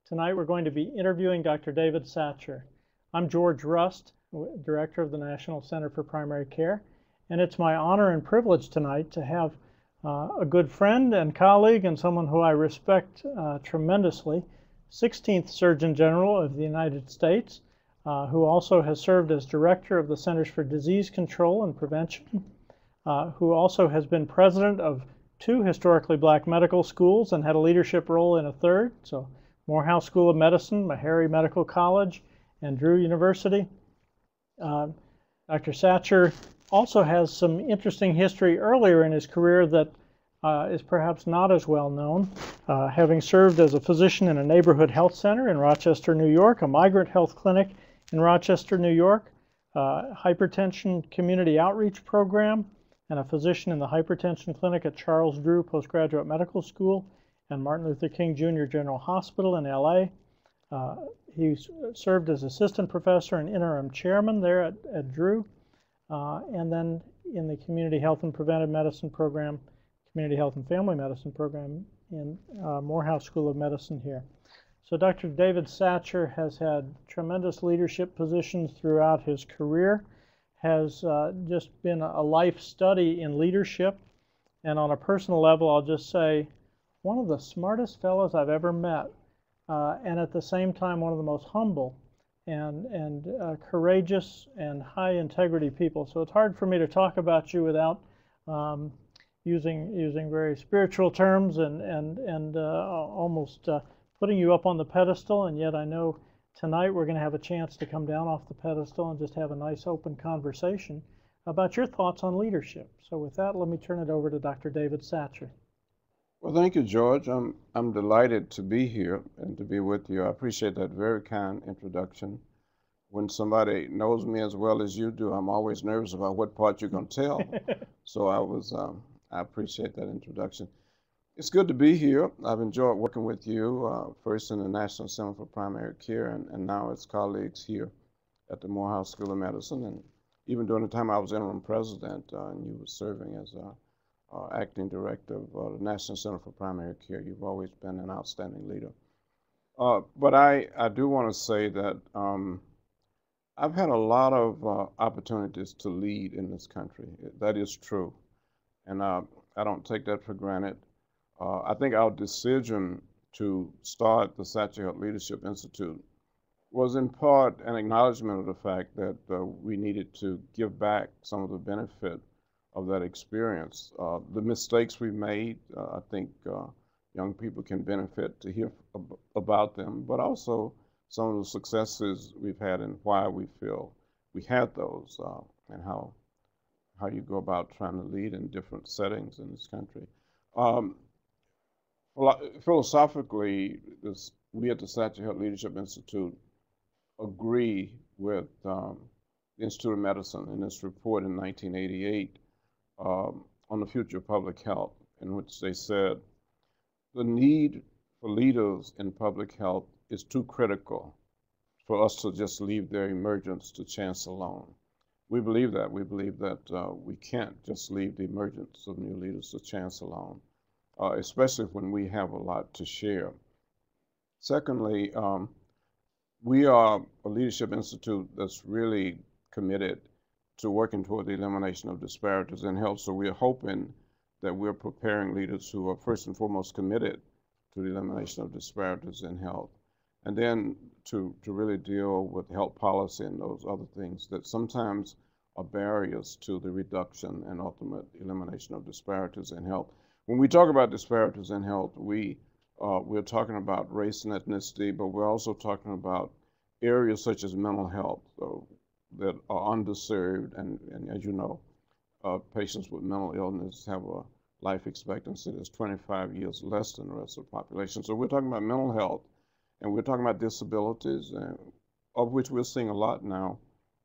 Tonight we're going to be interviewing Dr. David Satcher. I'm George Rust, Director of the National Center for Primary Care, and it's my honor and privilege tonight to have a good friend and colleague and someone who I respect tremendously, 16th Surgeon General of the United States, who also has served as Director of the Centers for Disease Control and Prevention, who also has been president of 2 historically black medical schools and had a leadership role in a third, so Morehouse School of Medicine, Meharry Medical College, and Drew University. Dr. Satcher also has some interesting history earlier in his career that is perhaps not as well known, having served as a physician in a neighborhood health center in Rochester, New York, a migrant health clinic in Rochester, New York, hypertension community outreach program, and a physician in the hypertension clinic at Charles Drew Postgraduate Medical School and Martin Luther King Jr. General Hospital in LA. He served as assistant professor and interim chairman there at Drew, and then in the community health and preventive medicine program, community health and family medicine program in Morehouse School of Medicine here. So Dr. David Satcher has had tremendous leadership positions throughout his career, has just been a life study in leadership, and on a personal level, I'll just say, one of the smartest fellows I've ever met, and at the same time, one of the most humble and courageous and high integrity people. So it's hard for me to talk about you without using very spiritual terms and almost putting you up on the pedestal, and yet I know tonight we're going to have a chance to come down off the pedestal and just have a nice open conversation about your thoughts on leadership. So with that, let me turn it over to Dr. David Satcher. Well, thank you, George. I'm delighted to be here and to be with you. I appreciate that very kind introduction. When somebody knows me as well as you do, I'm always nervous about what part you're going to tell. So I appreciate that introduction. It's good to be here. I've enjoyed working with you, first in the National Center for Primary Care and now as colleagues here at the Morehouse School of Medicine. And even during the time I was interim president and you were serving as acting director of the National Center for Primary Care, you've always been an outstanding leader. But I do want to say that I've had a lot of opportunities to lead in this country. That is true. And I don't take that for granted. I think our decision to start the Satcher Health Leadership Institute was in part an acknowledgement of the fact that we needed to give back some of the benefit of that experience. The mistakes we made, I think young people can benefit to hear about them, but also some of the successes we've had and why we feel we had those, and how you go about trying to lead in different settings in this country. Philosophically, we at the Satcher Health Leadership Institute agree with the Institute of Medicine in its report in 1988 on the future of public health, in which they said, the need for leaders in public health is too critical for us to just leave their emergence to chance alone. We believe that. We believe that we can't just leave the emergence of new leaders to chance alone, especially when we have a lot to share. Secondly, we are a leadership institute that's really committed to working toward the elimination of disparities in health. So we're hoping that we're preparing leaders who are first and foremost committed to the elimination of disparities in health, and then to really deal with health policy and those other things that sometimes are barriers to the reduction and ultimate elimination of disparities in health. When we talk about disparities in health, we're talking about race and ethnicity, but we're also talking about areas such as mental health that are underserved, and as you know, patients with mental illness have a life expectancy that's 25 years less than the rest of the population. So we're talking about mental health, and we're talking about disabilities, of which we're seeing a lot now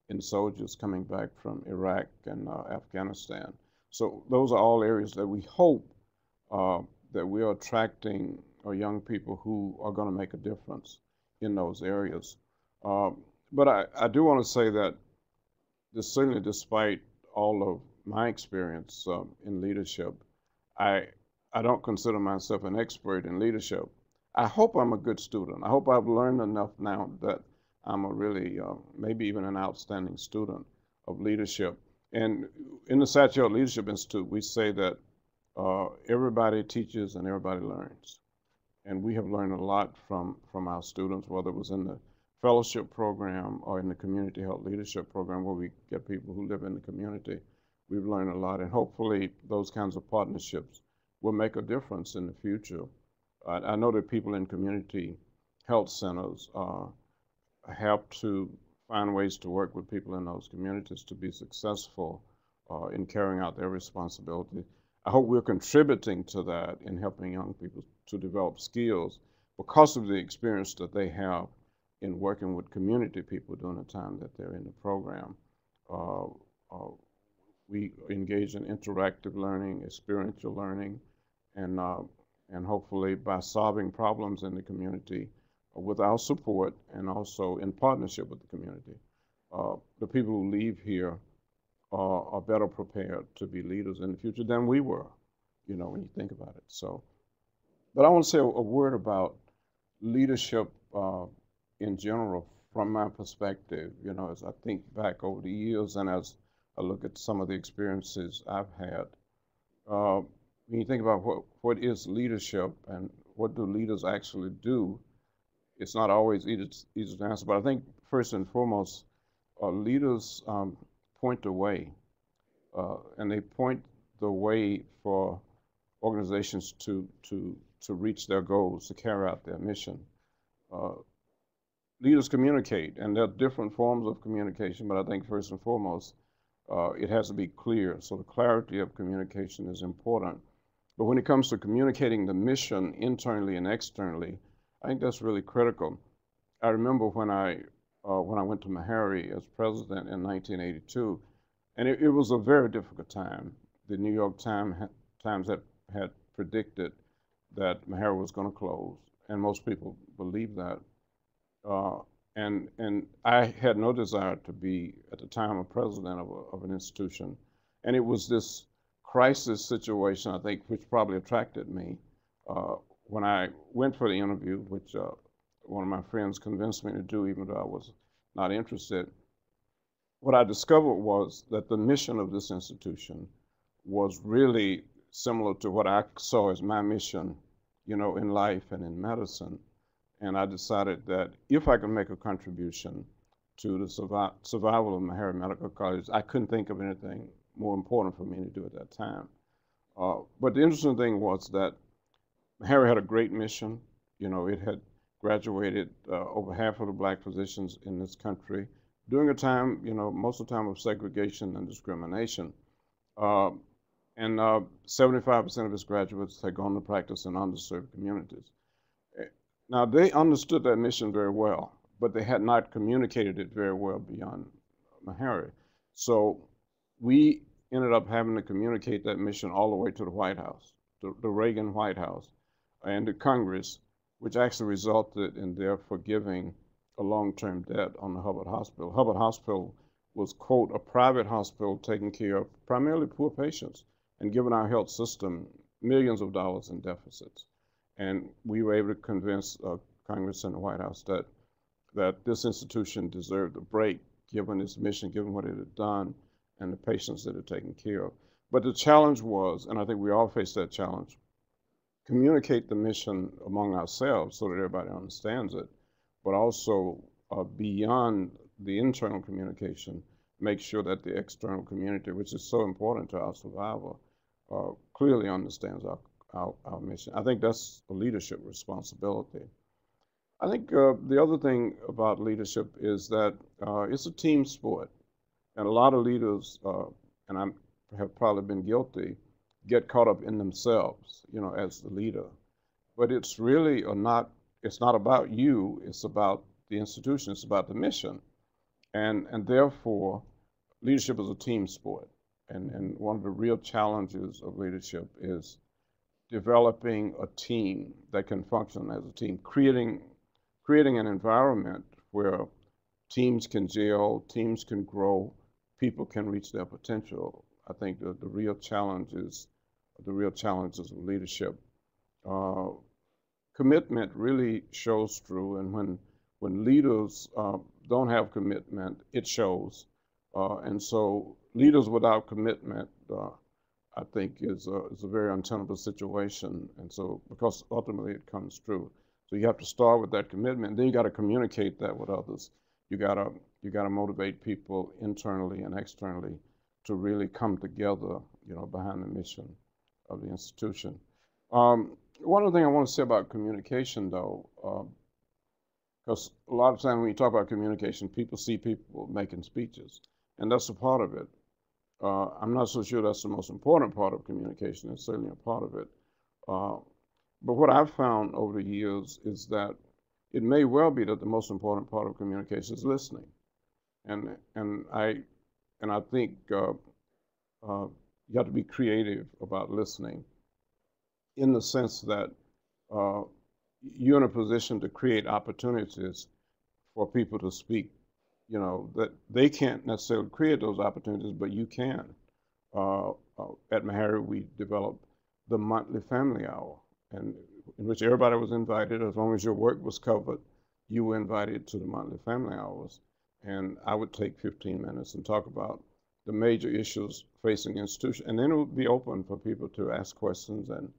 in soldiers coming back from Iraq and Afghanistan. So those are all areas that we hope that we are attracting young people who are going to make a difference in those areas. But I do want to say that certainly despite all of my experience in leadership, I don't consider myself an expert in leadership. I hope I'm a good student. I hope I've learned enough now that I'm a really, maybe even an outstanding student of leadership. And in the Satchel Leadership Institute, we say that everybody teaches and everybody learns. And we have learned a lot from our students, whether it was in the fellowship program or in the community health leadership program where we get people who live in the community. We've learned a lot, and hopefully those kinds of partnerships will make a difference in the future. I know that people in community health centers have to find ways to work with people in those communities to be successful in carrying out their responsibility. I hope we're contributing to that in helping young people to develop skills because of the experience that they have in working with community people during the time that they're in the program. We engage in interactive learning, experiential learning, and hopefully by solving problems in the community with our support and also in partnership with the community, the people who leave here are better prepared to be leaders in the future than we were, you know, when you think about it. So, but I want to say a word about leadership in general from my perspective, you know, as I think back over the years and as I look at some of the experiences I've had. When you think about what is leadership and what do leaders actually do, it's not always easy to answer, but I think first and foremost, leaders point the way, and they point the way for organizations to reach their goals, to carry out their mission. Leaders communicate, and there are different forms of communication, but I think first and foremost, it has to be clear. So the clarity of communication is important. But when it comes to communicating the mission internally and externally, I think that's really critical. I remember when I went to Meharry as president in 1982, and it was a very difficult time. The New York Times had predicted that Meharry was going to close, and most people believed that. And I had no desire to be, at the time, a president of an institution. And it was this crisis situation, I think, which probably attracted me. When I went for the interview, which one of my friends convinced me to do, even though I was not interested, what I discovered was that the mission of this institution was really similar to what I saw as my mission, you know, in life and in medicine. And I decided that if I could make a contribution to the survival of Meharry Medical College, I couldn't think of anything more important for me to do at that time. But the interesting thing was that Meharry had a great mission. You know, it had graduated over half of the black physicians in this country during a time, you know, most of the time of segregation and discrimination. And 75% of its graduates had gone to practice in underserved communities. Now, they understood that mission very well, but they had not communicated it very well beyond Meharry. So we ended up having to communicate that mission all the way to the White House, the Reagan White House, and to Congress, which actually resulted in their forgiving a long-term debt on the Hubbard Hospital. Hubbard Hospital was, quote, a private hospital taking care of primarily poor patients and giving our health system millions of dollars in deficits. And we were able to convince Congress and the White House that this institution deserved a break, given its mission, given what it had done, and the patients that it had taken care of. But the challenge was, and I think we all face that challenge, communicate the mission among ourselves so that everybody understands it, but also beyond the internal communication, make sure that the external community, which is so important to our survival, clearly understands our mission. I think that's a leadership responsibility. I think the other thing about leadership is that it's a team sport. And a lot of leaders, and I have probably been guilty, get caught up in themselves, you know, as the leader. But it's really it's not about you, it's about the institution, it's about the mission. And therefore, leadership is a team sport. And one of the real challenges of leadership is developing a team that can function as a team, creating an environment where teams can gel, teams can grow, people can reach their potential. I think the real challenges of leadership. commitment really shows through, and when leaders don't have commitment, it shows. And so leaders without commitment, I think, is a very untenable situation. And so, because ultimately it comes through. So you have to start with that commitment. Then you got to communicate that with others. You gotta motivate people internally and externally to really come together, behind the mission of the institution. One other thing I want to say about communication, though, because a lot of times when you talk about communication, people see people making speeches, and that's a part of it. I'm not so sure that's the most important part of communication. It's certainly a part of it. But what I've found over the years is that it may well be that the most important part of communication is listening, and I think you have to be creative about listening, in the sense that you're in a position to create opportunities for people to speak. That they can't necessarily create those opportunities, but you can. At Meharry, we developed the monthly family hour, and in which everybody was invited. As long as your work was covered, you were invited to the monthly family hours. And I would take 15 minutes and talk about the major issues facing the institution. And then it would be open for people to ask questions and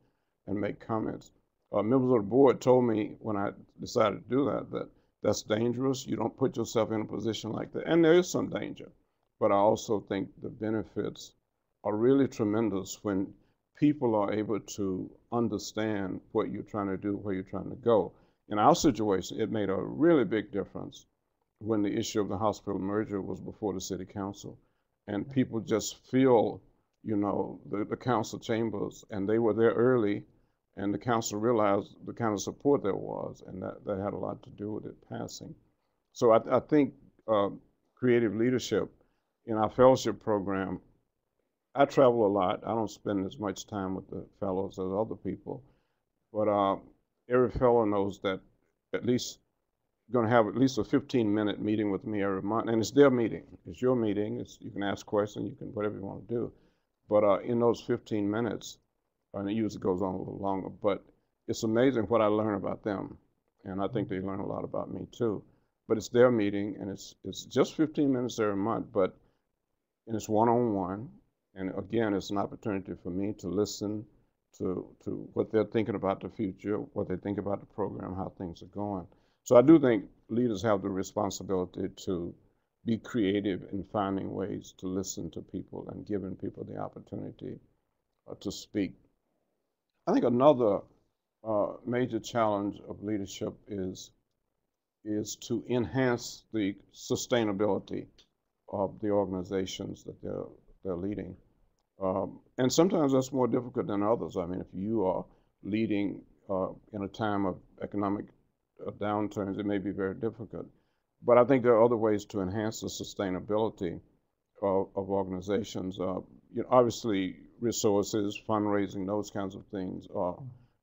make comments. Members of the board told me when I decided to do that that's dangerous. You don't put yourself in a position like that. And there is some danger. But I also think the benefits are really tremendous when people are able to understand what you're trying to do, where you're trying to go. In our situation, it made a really big difference when the issue of the hospital merger was before the city council. And people just feel, the council chambers, and they were there early, and the council realized the kind of support there was, and that had a lot to do with it passing. So I think creative leadership in our fellowship program, I travel a lot. I don't spend as much time with the fellows as other people, but every fellow knows that at least going to have at least a 15-minute meeting with me every month, and it's their meeting. It's your meeting. You can ask questions. You can whatever you want to do. But in those 15 minutes, and it usually goes on a little longer, but it's amazing what I learn about them, and I think they learn a lot about me too. But it's their meeting, and it's just 15 minutes every month, and it's one-on-one. And again, it's an opportunity for me to listen to what they're thinking about the future, what they think about the program, how things are going. So I do think leaders have the responsibility to be creative in finding ways to listen to people and giving people the opportunity to speak. I think another major challenge of leadership is to enhance the sustainability of the organizations that they're leading. And sometimes that's more difficult than others. I mean, if you are leading in a time of economic downturns, it may be very difficult. But I think there are other ways to enhance the sustainability of organizations. Obviously, resources, fundraising, those kinds of things are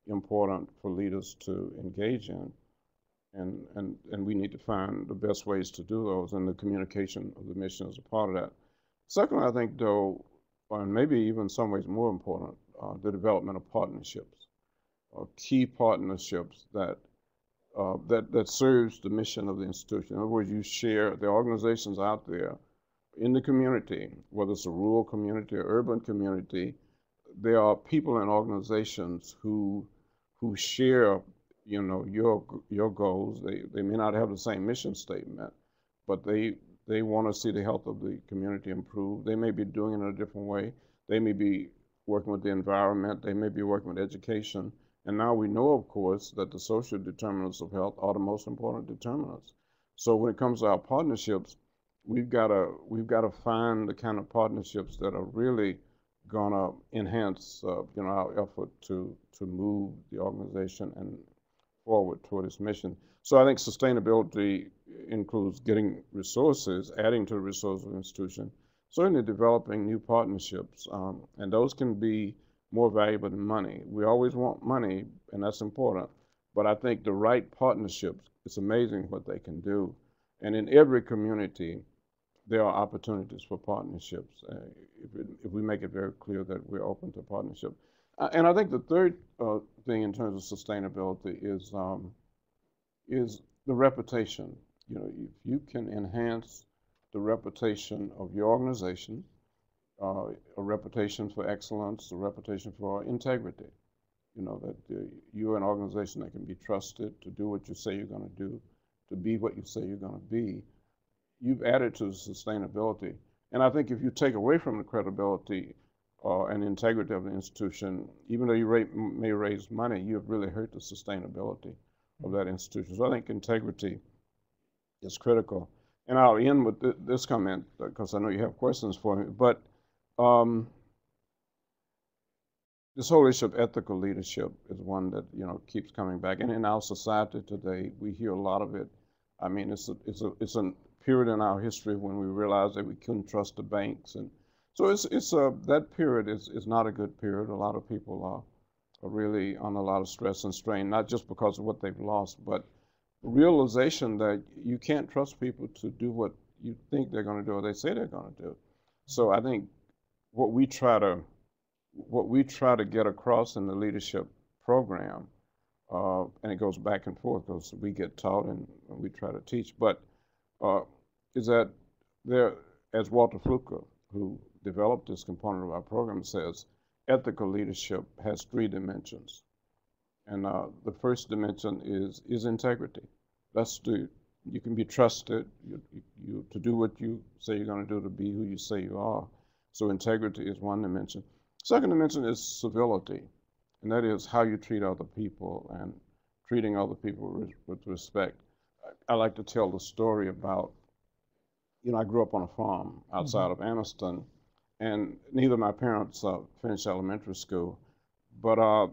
important for leaders to engage in. And we need to find the best ways to do those, and the communication of the mission is a part of that. Second, I think, though, and maybe even in some ways more important, the development of partnerships, key partnerships that serves the mission of the institution. In other words, you share the organizations out there in the community, whether it's a rural community or urban community. There are people and organizations who share, your goals. They may not have the same mission statement, but they want to see the health of the community improve. They may be doing it in a different way. They may be working with the environment. They may be working with education. And now we know, of course, that the social determinants of health are the most important determinants. So when it comes to our partnerships, we've got to find the kind of partnerships that are really gonna enhance, our effort to move the organization and forward toward its mission. So I think sustainability includes getting resources, adding to the resources of the institution, certainly developing new partnerships, and those can be more valuable than money. We always want money, and that's important, but I think the right partnerships, it's amazing what they can do. And in every community, there are opportunities for partnerships, if we make it very clear that we're open to partnership. And I think the third thing in terms of sustainability is the reputation. You know, if you can enhance the reputation of your organization, a reputation for excellence, a reputation for integrity, you know, that you're an organization that can be trusted to do what you say you're going to do, to be what you say you're going to be, you've added to the sustainability. And I think if you take away from the credibility and integrity of the institution, even though you may raise money, you've really hurt the sustainability of that institution. So I think integrity is critical. And I'll end with this comment because I know you have questions for me. But this whole issue of ethical leadership is one that, you know, keeps coming back. And in our society today, we hear a lot of it. I mean, it's a period in our history when we realized that we couldn't trust the banks, and so that period is not a good period. A lot of people are really on a lot of stress and strain, not just because of what they've lost, but the realization that you can't trust people to do what you think they're going to do or they say they're going to do. So I think what we try to get across in the leadership program, and it goes back and forth because we get taught and we try to teach, but is that there, as Walter Fluker, who developed this component of our program, says, ethical leadership has 3 dimensions. And the first dimension is integrity. You can be trusted to do what you say you're going to do, to be who you say you are. So integrity is one dimension. Second dimension is civility, and that is how you treat other people and treating other people with respect. I like to tell the story about, you know, I grew up on a farm outside of Anniston, and neither of my parents finished elementary school, but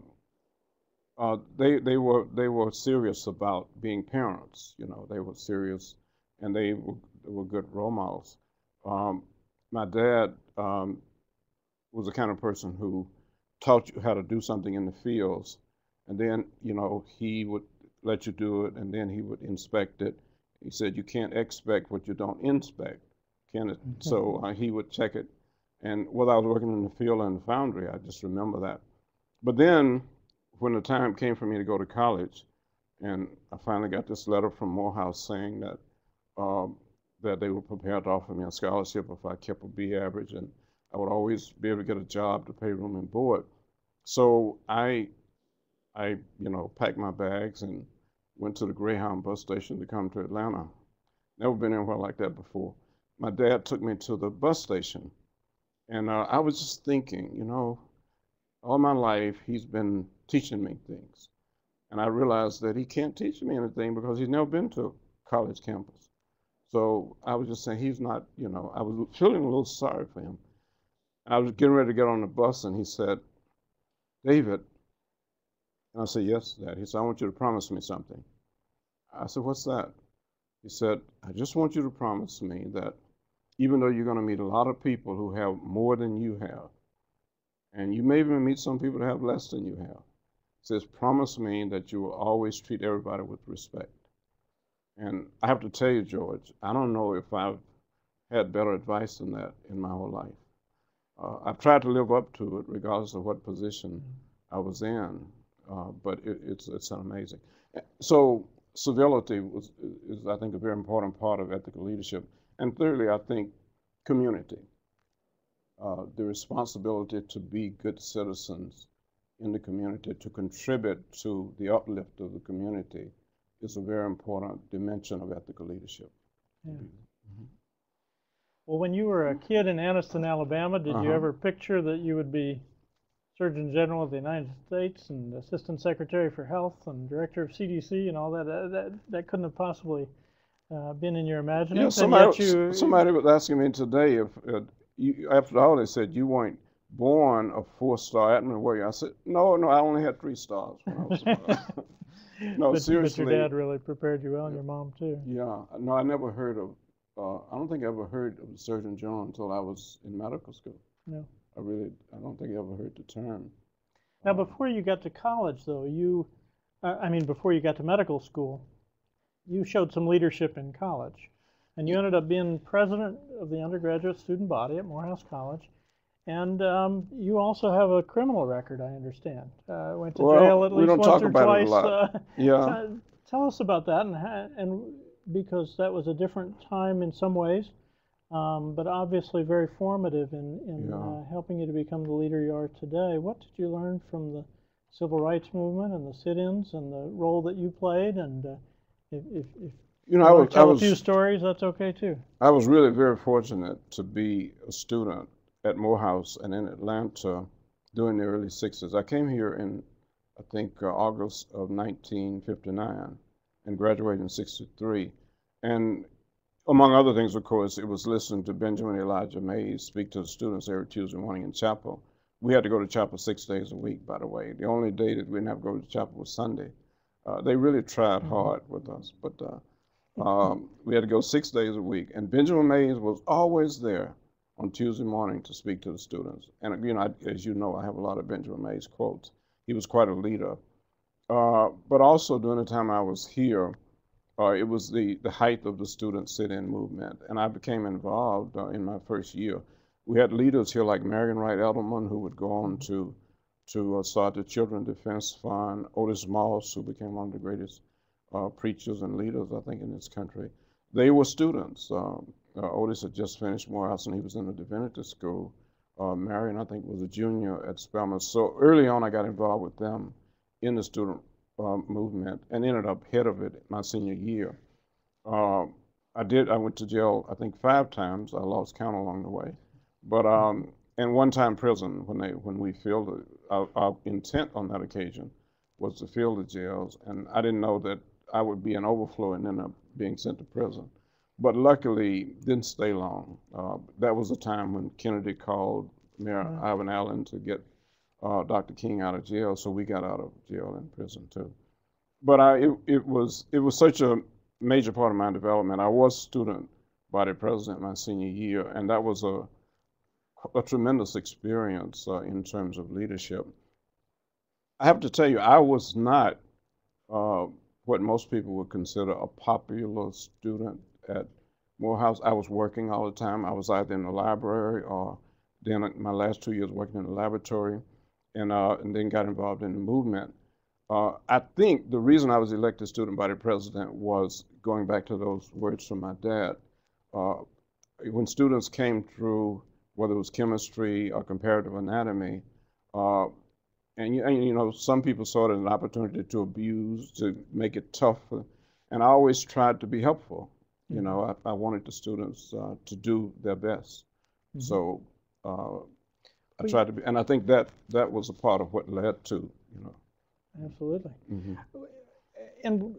they were serious about being parents. You know, they were serious, and they were good role models. My dad was the kind of person who taught you how to do something in the fields, and then, you know, he would let you do it, and then he would inspect it. He said, you can't expect what you don't inspect, can it? So he would check it. And whether I was working in the field or in the foundry, I just remember that. But then when the time came for me to go to college, and I finally got this letter from Morehouse saying that that they were prepared to offer me a scholarship if I kept a B average, and I would always be able to get a job to pay room and board. So I you know, packed my bags and went to the Greyhound bus station to come to Atlanta. Never been anywhere like that before. My dad took me to the bus station, and I was just thinking, you know, all my life he's been teaching me things, and I realized that he can't teach me anything because he's never been to a college campus. So I was just saying, he's not, you know, I was feeling a little sorry for him. I was getting ready to get on the bus, and he said, David, and I said, yes, Dad. He said, I want you to promise me something. I said, what's that? He said, I just want you to promise me that even though you're going to meet a lot of people who have more than you have, and you may even meet some people that have less than you have, he says, promise me that you will always treat everybody with respect. And I have to tell you, George, I don't know if I've had better advice than that in my whole life. I've tried to live up to it regardless of what position I was in, but it's amazing. So civility is, I think, a very important part of ethical leadership. And thirdly, I think community. The responsibility to be good citizens in the community, to contribute to the uplift of the community, is a very important dimension of ethical leadership. Yeah. Well, when you were a kid in Anniston, Alabama, did you ever picture that you would be Surgeon General of the United States and Assistant Secretary for Health and Director of CDC and all that? That couldn't have possibly been in your imagination. Yeah, somebody was asking me today if, after all, they said, you weren't born a 4-star admiral, were you? I said, no, I only had 3 stars when I was born. No, seriously. But your dad really prepared you well, and your mom too. Yeah, no, I never heard of, I don't think I ever heard of the Surgeon General until I was in medical school. No. I don't think I ever heard the term. Now, before you got to college, though, before you got to medical school, you showed some leadership in college. And you ended up being president of the undergraduate student body at Morehouse College. And you also have a criminal record, I understand. Went to Well, jail at we least don't once talk or about it a twice. lot. Yeah. Tell us about that, and because that was a different time in some ways, but obviously very formative in Yeah. helping you to become the leader you are today. What did you learn from the civil rights movement and the sit-ins and the role that you played? And if You know, you want to tell a few stories, that's okay too. I was really very fortunate to be a student at Morehouse and in Atlanta during the early 60s. I came here in, I think, August of 1959 and graduated in 63. And among other things, of course, it was listening to Benjamin Elijah Mays speak to the students every Tuesday morning in chapel. We had to go to chapel 6 days a week, by the way. The only day that we didn't have to go to chapel was Sunday. They really tried hard with us, but we had to go 6 days a week. And Benjamin Mays was always there on Tuesday morning to speak to the students. And, you know, as you know, I have a lot of Benjamin Mays quotes. He was quite a leader. But also during the time I was here, it was the height of the student sit-in movement, and I became involved in my first year. We had leaders here like Marion Wright Edelman, who would go on to start the Children Defense Fund, Otis Moss, who became one of the greatest preachers and leaders, I think, in this country. They were students. Otis had just finished Morehouse, and he was in the divinity school. Marion, I think, was a junior at Spelman. So early on, I got involved with them in the student movement and ended up head of it my senior year. I went to jail, I think, 5 times. I lost count along the way. But, and one time prison when we filled it. Our intent on that occasion was to fill the jails, and I didn't know that I would be an overflow and end up being sent to prison. But luckily, didn't stay long. That was a time when Kennedy called Mayor Ivan Allen to get Dr. King out of jail, so we got out of jail and prison too. But it was such a major part of my development. I was student body president my senior year, and that was a tremendous experience in terms of leadership. I have to tell you, I was not what most people would consider a popular student at Morehouse. I was working all the time. I was either in the library or then my last 2 years working in the laboratory, and then got involved in the movement. I think the reason I was elected student body president was going back to those words from my dad. When students came through, whether it was chemistry or comparative anatomy, and you know, some people saw it as an opportunity to abuse, to make it tough, and I always tried to be helpful. You know, I wanted the students to do their best. So I tried to be, and I think that was a part of what led to, you know. Absolutely. And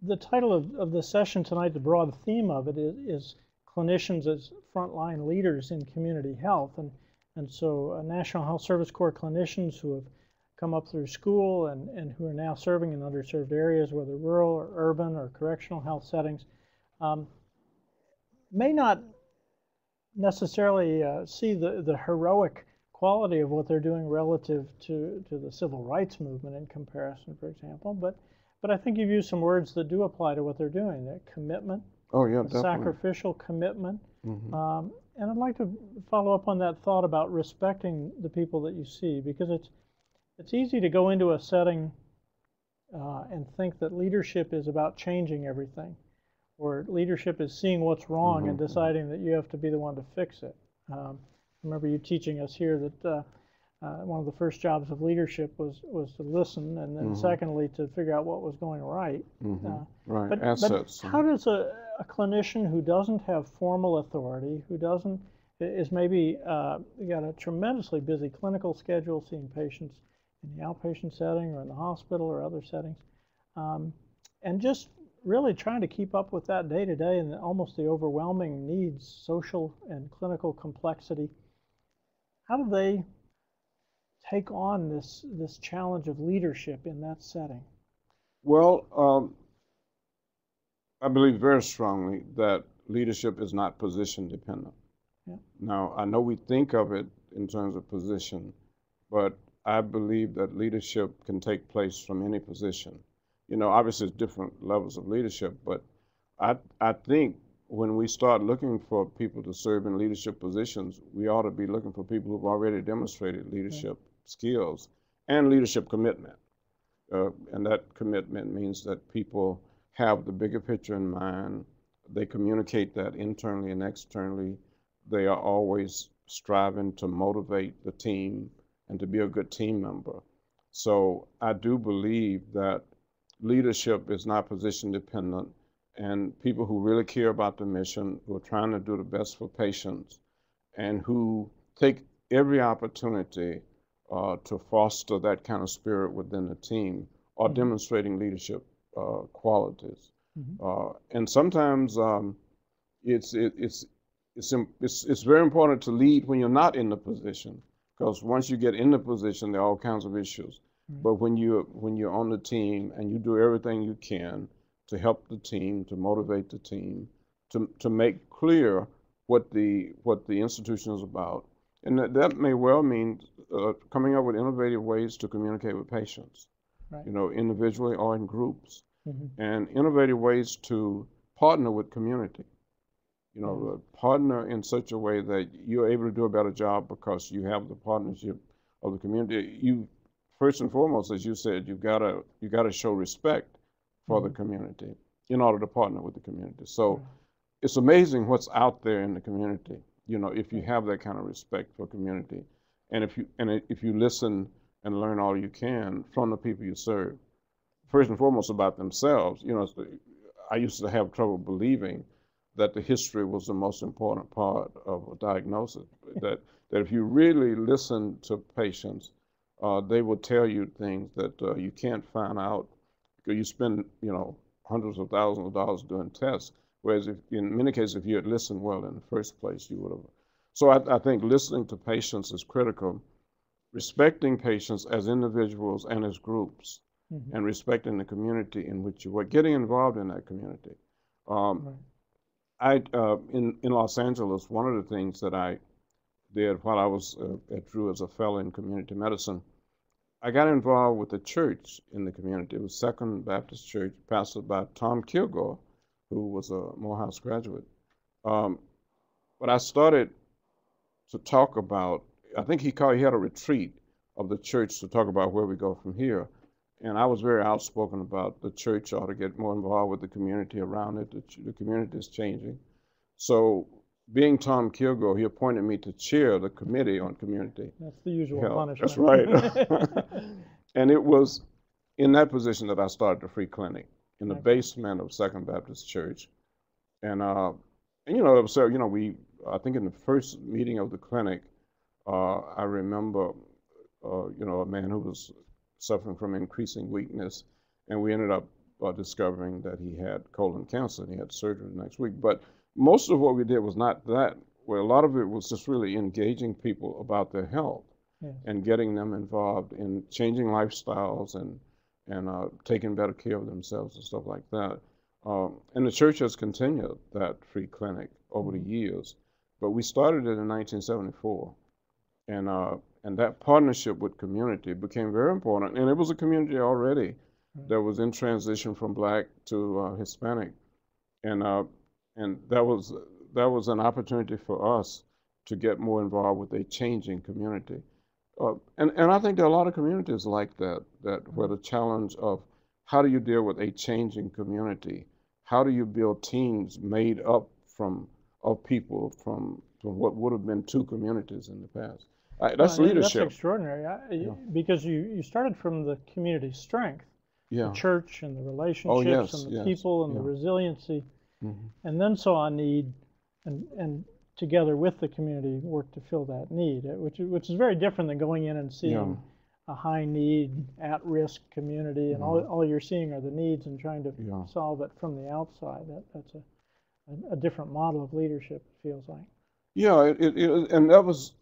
the title of the session tonight, the broad theme of it is clinicians as frontline leaders in community health. And so National Health Service Corps clinicians who have come up through school and who are now serving in underserved areas, whether rural or urban or correctional health settings, may not necessarily see the heroic quality of what they're doing relative to the civil rights movement in comparison, for example. But I think you've used some words that do apply to what they're doing, that commitment, sacrificial commitment. And I'd like to follow up on that thought about respecting the people that you see, because it's easy to go into a setting and think that leadership is about changing everything, or leadership is seeing what's wrong and deciding that you have to be the one to fix it. I remember you teaching us here that one of the first jobs of leadership was to listen, and then secondly to figure out what was going right. Right, assets. But how does a clinician who doesn't have formal authority, who is maybe got a tremendously busy clinical schedule, seeing patients in the outpatient setting or in the hospital or other settings, and just really trying to keep up with that day to day and almost the overwhelming needs, social and clinical complexity, how do they take on this challenge of leadership in that setting? Well, I believe very strongly that leadership is not position dependent. Now, I know we think of it in terms of position, but I believe that leadership can take place from any position. You know, obviously there's different levels of leadership, but I think when we start looking for people to serve in leadership positions, we ought to be looking for people who've already demonstrated leadership skills and leadership commitment. And that commitment means that people have the bigger picture in mind. They communicate that internally and externally. They are always striving to motivate the team and to be a good team member. So I do believe that leadership is not position dependent, and people who really care about the mission, who are trying to do the best for patients, and who take every opportunity to foster that kind of spirit within the team are demonstrating leadership qualities. And sometimes it's very important to lead when you're not in the position, because once you get in the position, there are all kinds of issues. But when you're on the team and you do everything you can to help the team, to motivate the team, to make clear what the institution is about, and that may well mean coming up with innovative ways to communicate with patients, you know, individually or in groups, and innovative ways to partner with community. You know, partner in such a way that you're able to do a better job because you have the partnership of the community. You, first and foremost, as you said, you gotta show respect for the community in order to partner with the community. So it's amazing what's out there in the community, you know, if you have that kind of respect for community, and if you listen and learn all you can from the people you serve, first and foremost about themselves. You know, I used to have trouble believing that the history was the most important part of a diagnosis. that if you really listen to patients, they will tell you things that you can't find out because you spend, you know, hundreds of thousands of dollars doing tests. Whereas in many cases, if you had listened well in the first place, you would have. So I think listening to patients is critical. Respecting patients as individuals and as groups, and respecting the community in which you work, getting involved in that community. In Los Angeles, one of the things that I did while I was at Drew as a fellow in community medicine, I got involved with the church in the community. It was Second Baptist Church, pastored by Tom Kilgore, who was a Morehouse graduate. But I started to talk about, I think he had a retreat of the church to talk about where we go from here. And I was very outspoken about the church ought to get more involved with the community around it. The community is changing. So being Tom Kilgore, he appointed me to chair the committee on community. That's the usual punishment. That's right. And it was in that position that I started the free clinic in the basement of Second Baptist Church. And you know, so, you know, I think in the first meeting of the clinic, I remember, you know, a man who was suffering from increasing weakness, and we ended up discovering that he had colon cancer, and he had surgery the next week. But most of what we did was not that. Well, a lot of it was just really engaging people about their health and getting them involved in changing lifestyles and taking better care of themselves and stuff like that. And the church has continued that free clinic over the years, but we started it in 1974, and that partnership with community became very important. And it was a community already that was in transition from Black to Hispanic, and that was an opportunity for us to get more involved with a changing community. And I think there are a lot of communities like that where the challenge of how do you deal with a changing community? How do you build teams made up of people from what would have been two communities in the past? That's leadership. That's extraordinary, because you started from the community strength, the church and the relationships and the people and the resiliency, and then saw a need, and together with the community worked to fill that need, which is very different than going in and seeing a high need, at-risk community, and all you're seeing are the needs and trying to solve it from the outside. That's a different model of leadership, it feels like. Yeah, and that was.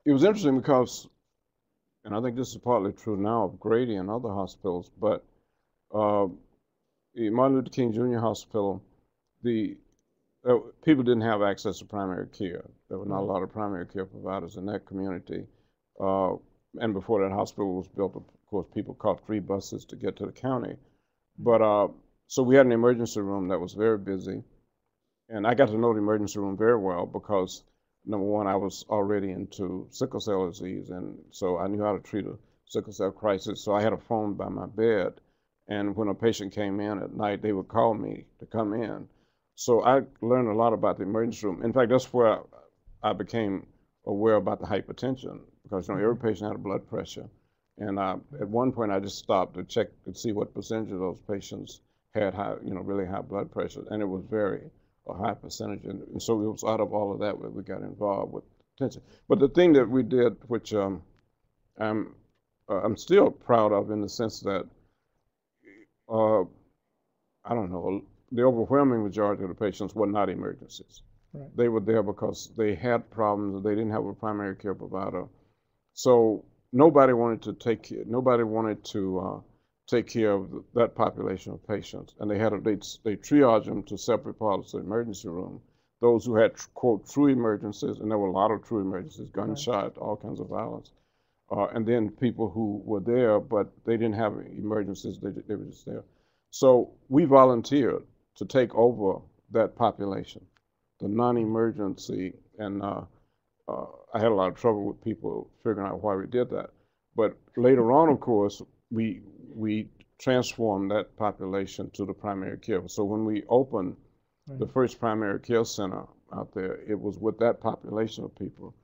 It was interesting because, and I think this is partly true now of Grady and other hospitals, but Martin Luther King Jr. Hospital, people didn't have access to primary care. There were not a lot of primary care providers in that community. And before that hospital was built, of course, people caught free buses to get to the county. But so we had an emergency room that was very busy. And I got to know the emergency room very well because, number one, I was already into sickle cell disease, and so I knew how to treat a sickle cell crisis. So I had a phone by my bed, and when a patient came in at night, they would call me to come in. So I learned a lot about the emergency room. In fact, that's where I became aware about the hypertension because, every patient had a blood pressure. And at one point, I just stopped to check to see what percentage of those patients had high, really high blood pressure, and it was a high percentage. And so it was out of all of that where we got involved with tension. But the thing that we did, which I'm still proud of in the sense that, I don't know, the overwhelming majority of the patients were not emergencies. Right. They were there because they had problems, they didn't have a primary care provider. So nobody wanted to take care of that population of patients, and they triaged them to separate parts of the emergency room. Those who had, quote, true emergencies, and there were a lot of true emergencies, gunshot, all kinds of violence, and then people who were there, but they didn't have emergencies, they were just there. So we volunteered to take over that population, the non-emergency, and I had a lot of trouble with people figuring out why we did that. But later on, of course, we transformed that population to the primary care. So when we opened the first primary care center out there, it was with that population of people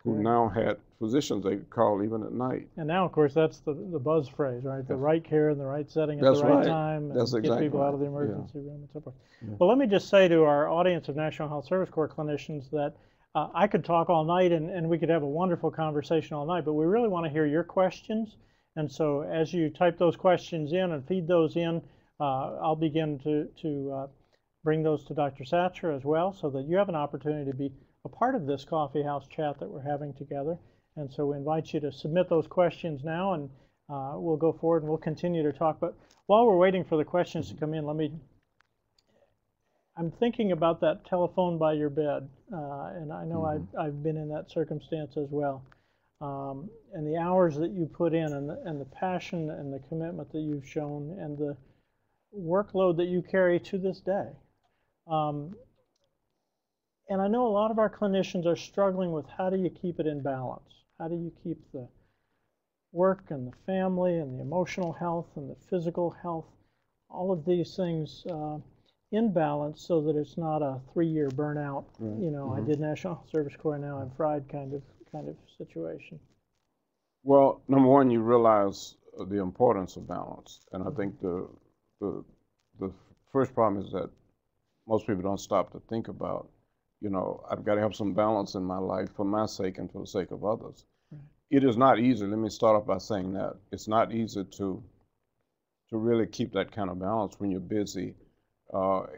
who now had physicians they could call even at night. And now, of course, that's the buzz phrase, right? The right care in the right setting at That's the right right. time, and That's get exactly people right. out of the emergency room and so forth. Yeah. Well, let me just say to our audience of National Health Service Corps clinicians that I could talk all night and we could have a wonderful conversation all night, but we really want to hear your questions. And so as you type those questions in and feed those in, I'll begin to bring those to Dr. Satcher as well, so that you have an opportunity to be a part of this coffee house chat that we're having together. And so we invite you to submit those questions now, and we'll go forward and we'll continue to talk. But while we're waiting for the questions to come in, I'm thinking about that telephone by your bed, and I know I've been in that circumstance as well. And the hours that you put in, and the passion and the commitment that you've shown, and the workload that you carry to this day. And I know a lot of our clinicians are struggling with how do you keep it in balance? How do you keep the work and the family and the emotional health and the physical health, all of these things in balance so that it's not a 3-year burnout, I did National Service Corps, now I'm fried kind of situation? Well, number one, you realize the importance of balance. And I think the first problem is that most people don't stop to think about, I've got to have some balance in my life for my sake and for the sake of others. Right. It is not easy. Let me start off by saying that. It's not easy to really keep that kind of balance when you're busy,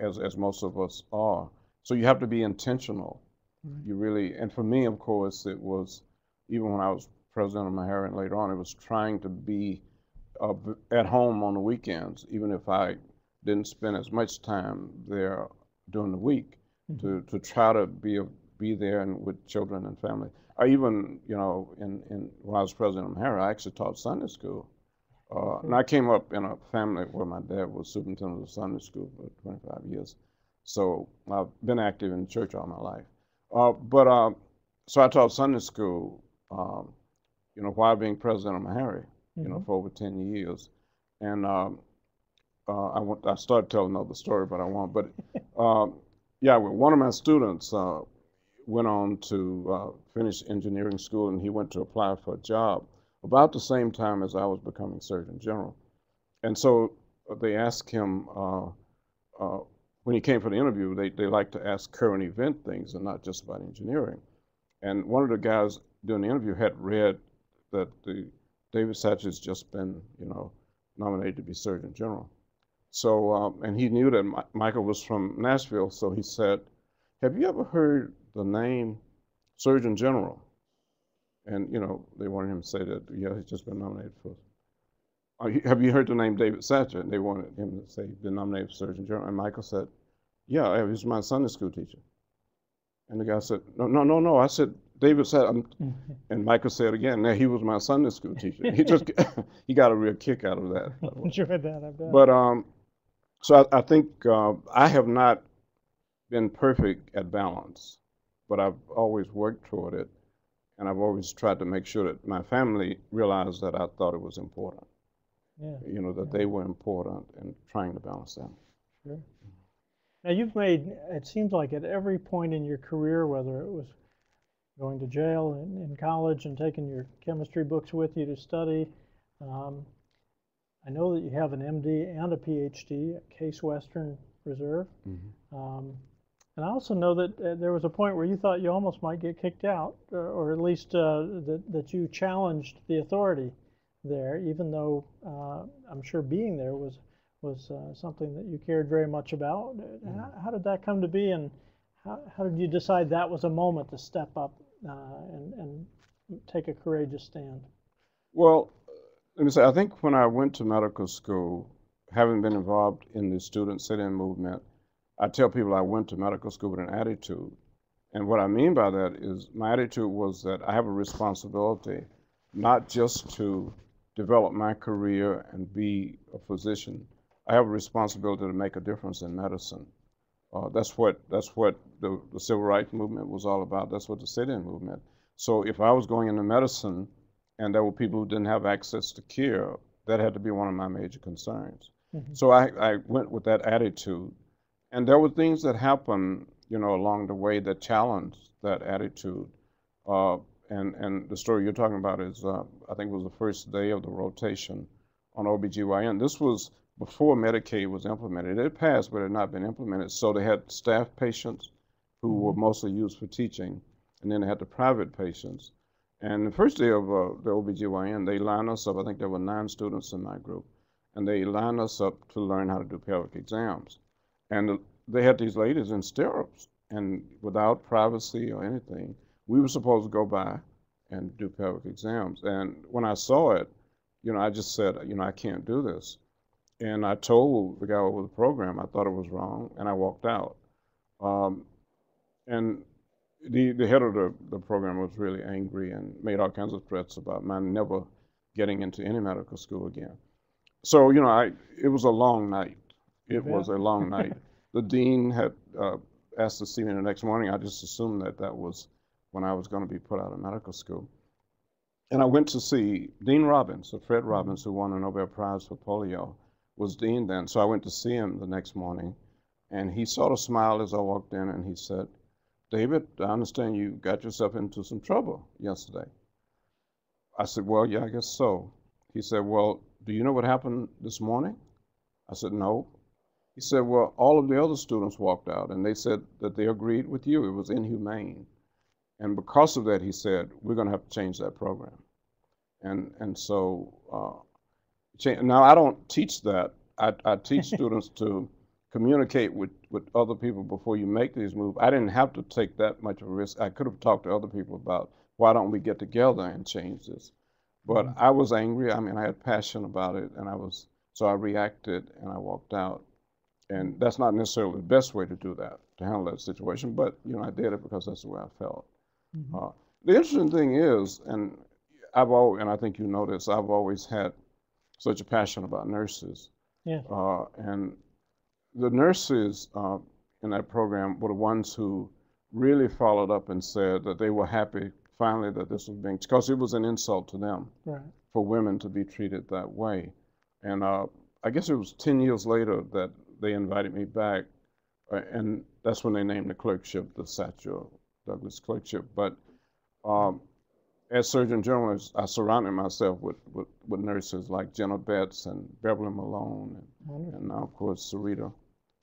as most of us are. So you have to be intentional. Right. You really, and for me, of course, it was, even when I was president of MAHARA and later on, it was trying to be at home on the weekends, even if I didn't spend as much time there during the week, to try to be there and with children and family. I even, when I was president of MAHARA, I actually taught Sunday school. And I came up in a family where my dad was superintendent of Sunday school for 25 years. So I've been active in church all my life. So I taught Sunday school, while being president of MAHARA, for over 10 years. And I started telling another story, but I won't. But one of my students went on to finish engineering school, and he went to apply for a job about the same time as I was becoming Surgeon General. And so they asked him, when he came for the interview, they like to ask current event things and not just about engineering. And one of the guys during the interview had read that David Satcher's just been, nominated to be Surgeon General. So, and he knew that Michael was from Nashville, so he said, "Have you ever heard the name Surgeon General?" And, they wanted him to say that, yeah, he's just been nominated for. Have you heard the name David Satcher? And they wanted him to say he's been nominated for Surgeon General. And Michael said, "Yeah, he was my Sunday school teacher." And the guy said, No. I said, "David Satcher." And Michael said again, "No, he was my Sunday school teacher." He got a real kick out of that. Enjoyed that, I bet. But so I think I have not been perfect at balance, but I've always worked toward it, and I've always tried to make sure that my family realized that I thought it was important. Yeah. You know, that Yeah. they were important and trying to balance that. Sure. Now you've made, it seems like at every point in your career, whether it was going to jail in college and taking your chemistry books with you to study, um, I know that you have an MD and a PhD at Case Western Reserve. And I also know that there was a point where you thought you almost might get kicked out, or at least that you challenged the authority there, even though I'm sure being there was something that you cared very much about. How did that come to be, and how did you decide that was a moment to step up and take a courageous stand? Well, let me say, I think when I went to medical school, having been involved in the student sit-in movement, I tell people I went to medical school with an attitude. And what I mean by that is my attitude was that I have a responsibility not just to develop my career and be a physician. I have a responsibility to make a difference in medicine. That's what the civil rights movement was all about. That's what the sit-in movement. So if I was going into medicine and there were people who didn't have access to care, that had to be one of my major concerns. So I went with that attitude. And there were things that happened, you know, along the way that challenged that attitude. And the story you're talking about is, I think it was the first day of the rotation on OBGYN. This was before Medicaid was implemented. It passed, but it had not been implemented. So they had staff patients who were mostly used for teaching, and then they had the private patients. And the first day of the OBGYN, they lined us up. I think there were 9 students in my group, and they lined us up to learn how to do pelvic exams. And they had these ladies in stirrups, and without privacy or anything, we were supposed to go by and do pelvic exams. And when I saw it, you know, I just said, you know, I can't do this. And I told the guy over the program I thought it was wrong, and I walked out. And the head of the program was really angry and made all kinds of threats about my never getting into any medical school again. So, you know, it was a long night. It was a long night. The dean had asked to see me the next morning. I just assumed that that was when I was going to be put out of medical school. And I went to see Dean Robbins, Fred Robbins, who won a Nobel Prize for polio, was dean then. So I went to see him the next morning, and he sort of smiled as I walked in, and he said, "David, I understand you got yourself into some trouble yesterday." I said, "Well, yeah, I guess so." He said, "Well, do you know what happened this morning?" I said, "No." He said, "Well, all of the other students walked out, and they said that they agreed with you. It was inhumane. And because of that," he said, "we're going to have to change that program." And so now I don't teach that. I teach students to communicate with other people before you make these moves. I didn't have to take that much of a risk. I could have talked to other people about, why don't we get together and change this? But I was angry. I mean, I had passion about it, and so I reacted and I walked out. And that's not necessarily the best way to do that, to handle that situation, but you know, I did it because that's the way I felt. The interesting thing is, and I think you know this, I've always had such a passion about nurses. Yeah. And the nurses in that program were the ones who really followed up and said that they were happy finally that this was being, because it was an insult to them for women to be treated that way. And I guess it was 10 years later that they invited me back, and that's when they named the clerkship the Satchel Douglas clerkship. But as Surgeon General, I surrounded myself with nurses like Jenna Betts and Beverly Malone, and now, of course, Sarita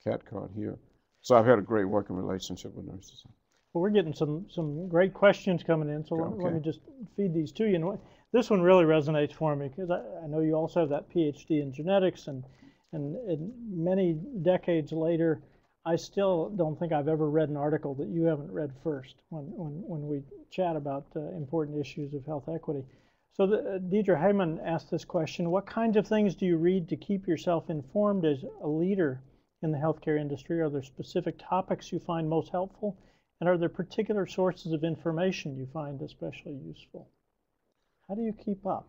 Cathcart here. So I've had a great working relationship with nurses. Well, we're getting some great questions coming in, so let me just feed these to you. And this one really resonates for me because I know you also have that PhD in genetics, and many decades later, I still don't think I've ever read an article that you haven't read first when we chat about important issues of health equity. So Deidre Heyman asked this question: what kinds of things do you read to keep yourself informed as a leader in the healthcare industry? Are there specific topics you find most helpful? And are there particular sources of information you find especially useful? How do you keep up?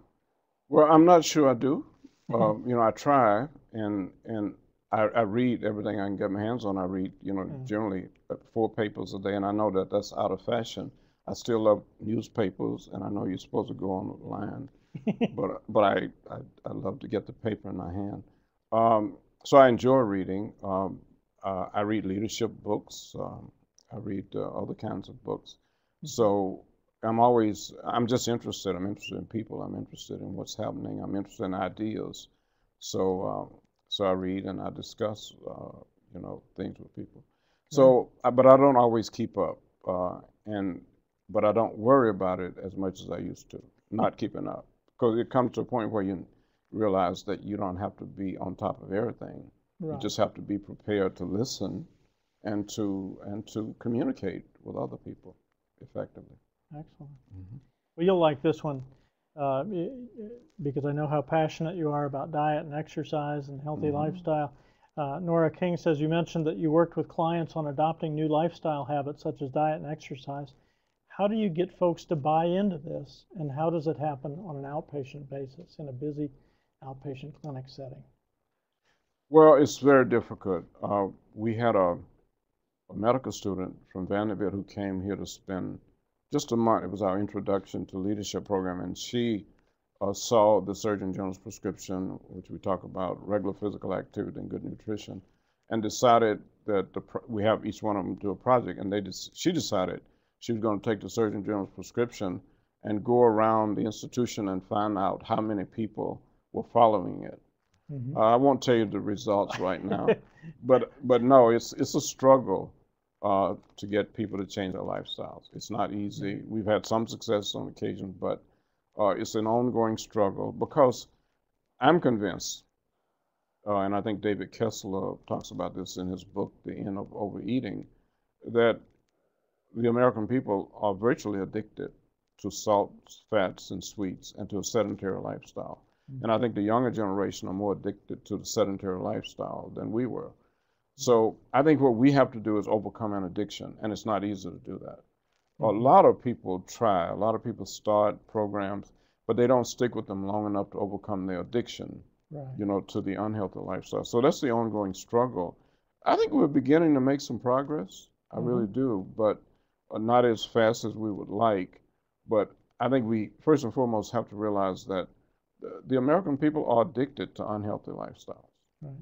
Well, I'm not sure I do. You know, I try, and I read everything I can get my hands on. I read, generally 4 papers a day, and I know that that's out of fashion. I still love newspapers, and I know you're supposed to go online, but I love to get the paper in my hand. So I enjoy reading. I read leadership books. I read other kinds of books. So I'm just interested. I'm interested in people. I'm interested in what's happening. I'm interested in ideas. So I read and I discuss, things with people. So, but I don't always keep up, but I don't worry about it as much as I used to. Not keeping up, because it comes to a point where you realize that you don't have to be on top of everything. Right. You just have to be prepared to listen and to communicate with other people effectively. Excellent. Well, you'll like this one because I know how passionate you are about diet and exercise and healthy lifestyle. Nora King says, you mentioned that you worked with clients on adopting new lifestyle habits such as diet and exercise. How do you get folks to buy into this, and how does it happen on an outpatient basis in a busy outpatient clinic setting? Well, it's very difficult. We had a medical student from Vanderbilt who came here to spend just a month. It was our introduction to leadership program, and she saw the Surgeon General's prescription, which we talk about, regular physical activity and good nutrition, and decided that we have each one of them do a project. And she decided she was going to take the Surgeon General's prescription and go around the institution and find out how many people were following it. I won't tell you the results right now, but no, it's a struggle to get people to change their lifestyles. It's not easy. We've had some success on occasion, but it's an ongoing struggle, because I'm convinced, and I think David Kessler talks about this in his book, The End of Overeating, that the American people are virtually addicted to salts, fats, and sweets, and to a sedentary lifestyle. And I think the younger generation are more addicted to the sedentary lifestyle than we were. So I think what we have to do is overcome an addiction, and it's not easy to do that. A lot of people try, a lot of people start programs, but they don't stick with them long enough to overcome their addiction, to the unhealthy lifestyle. So that's the ongoing struggle. I think we're beginning to make some progress. I really do, but not as fast as we would like. But I think we, first and foremost, have to realize that the American people are addicted to unhealthy lifestyles.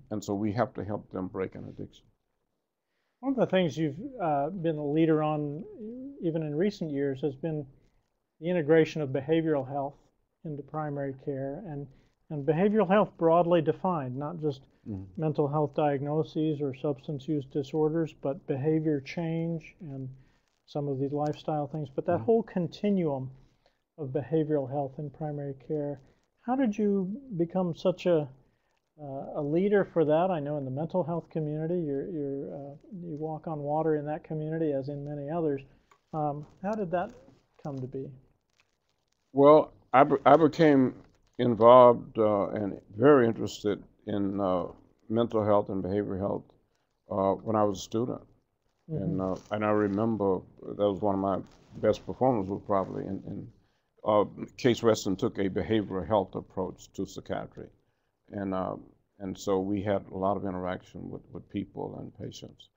And so we have to help them break an addiction. One of the things you've been a leader on, even in recent years, has been the integration of behavioral health into primary care, and behavioral health broadly defined, not just mental health diagnoses or substance use disorders, but behavior change and some of these lifestyle things, but that whole continuum of behavioral health in primary care. How did you become such a leader for that? I know in the mental health community, you walk on water in that community, as in many others. How did that come to be? Well, I became involved and very interested in mental health and behavioral health when I was a student. And I remember that was one of my best performances, probably. Case Weston took a behavioral health approach to psychiatry. And so we had a lot of interaction with people and patients.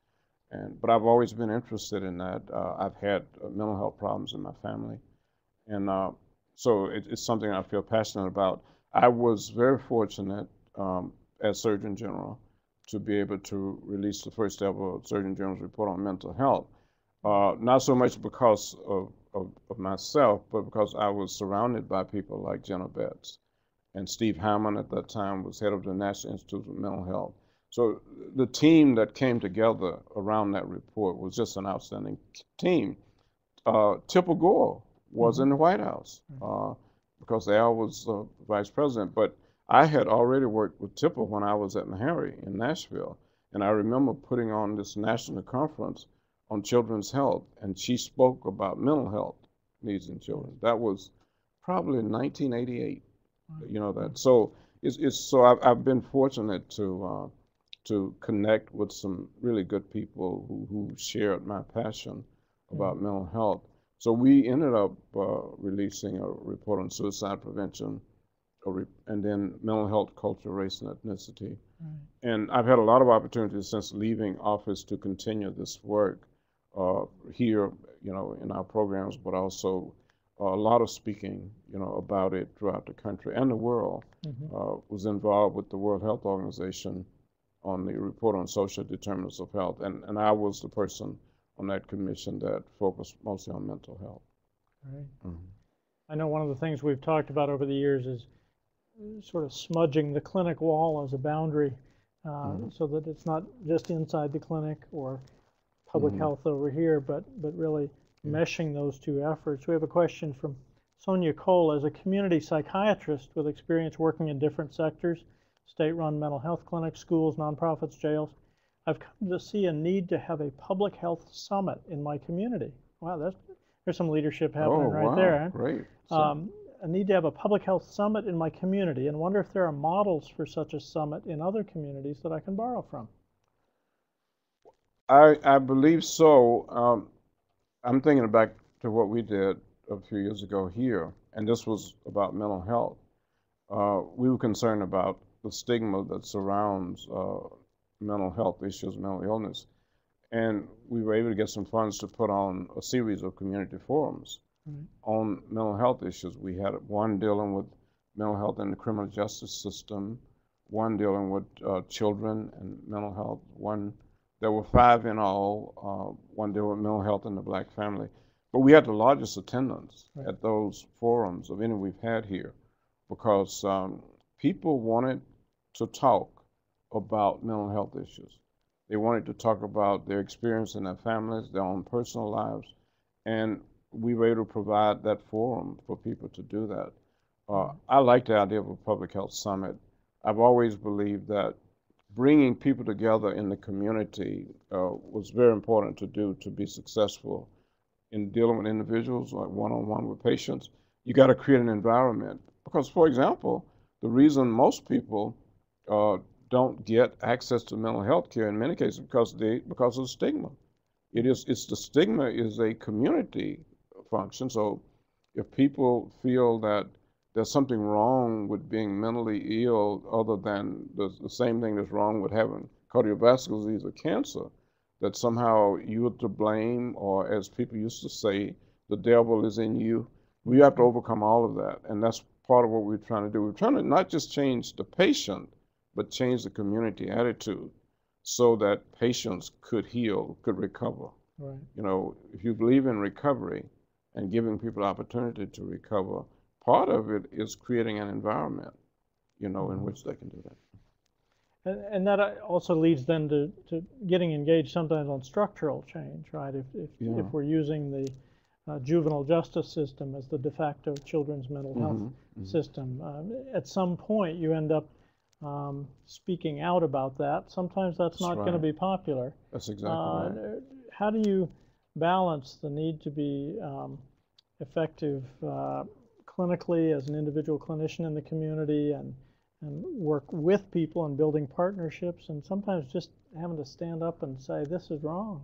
But I've always been interested in that. I've had mental health problems in my family. And so it's something I feel passionate about. I was very fortunate as Surgeon General to be able to release the first ever Surgeon General's report on mental health. Not so much because of myself, but because I was surrounded by people like Jenna Betts. And Steve Hammond at that time was head of the National Institute of Mental Health. So the team that came together around that report was just an outstanding team. Tipper Gore was in the White House because Al was vice president. But I had already worked with Tipper when I was at Meharry in Nashville. And I remember putting on this national conference on children's health, and she spoke about mental health needs in children. That was probably in 1988. That. So I've been fortunate to connect with some really good people who shared my passion about mental health. So we ended up releasing a report on suicide prevention and then mental health, culture, race, and ethnicity. Right. And I've had a lot of opportunities since leaving office to continue this work here, in our programs, but also a lot of speaking, about it throughout the country and the world. Was involved with the World Health Organization on the report on social determinants of health, and I was the person on that commission that focused mostly on mental health. Right. I know one of the things we've talked about over the years is sort of smudging the clinic wall as a boundary, so that it's not just inside the clinic or public health over here, but really meshing those two efforts. We have a question from Sonia Cole. As a community psychiatrist with experience working in different sectors, state-run mental health clinics, schools, nonprofits, jails, I've come to see a need to have a public health summit in my community. Wow, there's some leadership happening right there. Huh? Great. I need to have a public health summit in my community and wonder if there are models for such a summit in other communities that I can borrow from. I believe so. I'm thinking back to what we did a few years ago here, and this was about mental health. We were concerned about the stigma that surrounds mental health issues, mental illness, and we were able to get some funds to put on a series of community forums on mental health issues. We had one dealing with mental health in the criminal justice system, one dealing with children and mental health, there were 5 in all, one dealing with mental health in the Black family. But we had the largest attendance at those forums of any we've had here, because people wanted to talk about mental health issues. They wanted to talk about their experience in their families, their own personal lives, and we were able to provide that forum for people to do that. I like the idea of a public health summit. I've always believed that bringing people together in the community was very important to do to be successful in dealing with individuals, like one-on-one with patients. You got to create an environment, because, for example, the reason most people don't get access to mental health care in many cases because of the stigma. It's the stigma is a community function. So if people feel that there's something wrong with being mentally ill other than the same thing that's wrong with having cardiovascular disease or cancer, that somehow you're to blame, or as people used to say, the devil is in you. We have to overcome all of that, and that's part of what we're trying to do. We're trying to not just change the patient, but change the community attitude so that patients could heal, could recover. Right. If you believe in recovery and giving people opportunity to recover, part of it is creating an environment, in which they can do that. And that also leads then to getting engaged sometimes on structural change, right? If we're using the juvenile justice system as the de facto children's mental health system, at some point you end up speaking out about that. Sometimes that's not going to be popular. That's exactly right. How do you balance the need to be effective clinically as an individual clinician in the community and work with people and building partnerships, and sometimes just having to stand up and say, this is wrong?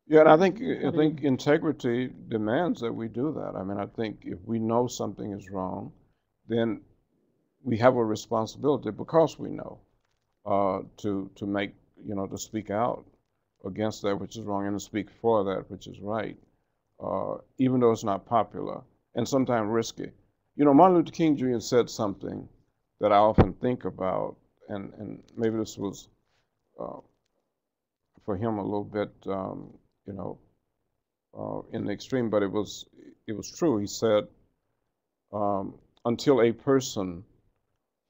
Yeah, and I think integrity demands that we do that. I mean, I think if we know something is wrong, then we have a responsibility, because we know, to make, to speak out against that which is wrong and to speak for that which is right, even though it's not popular and sometimes risky. Martin Luther King Jr. said something that I often think about, and maybe this was for him a little bit, in the extreme, but it was true. He said, until a person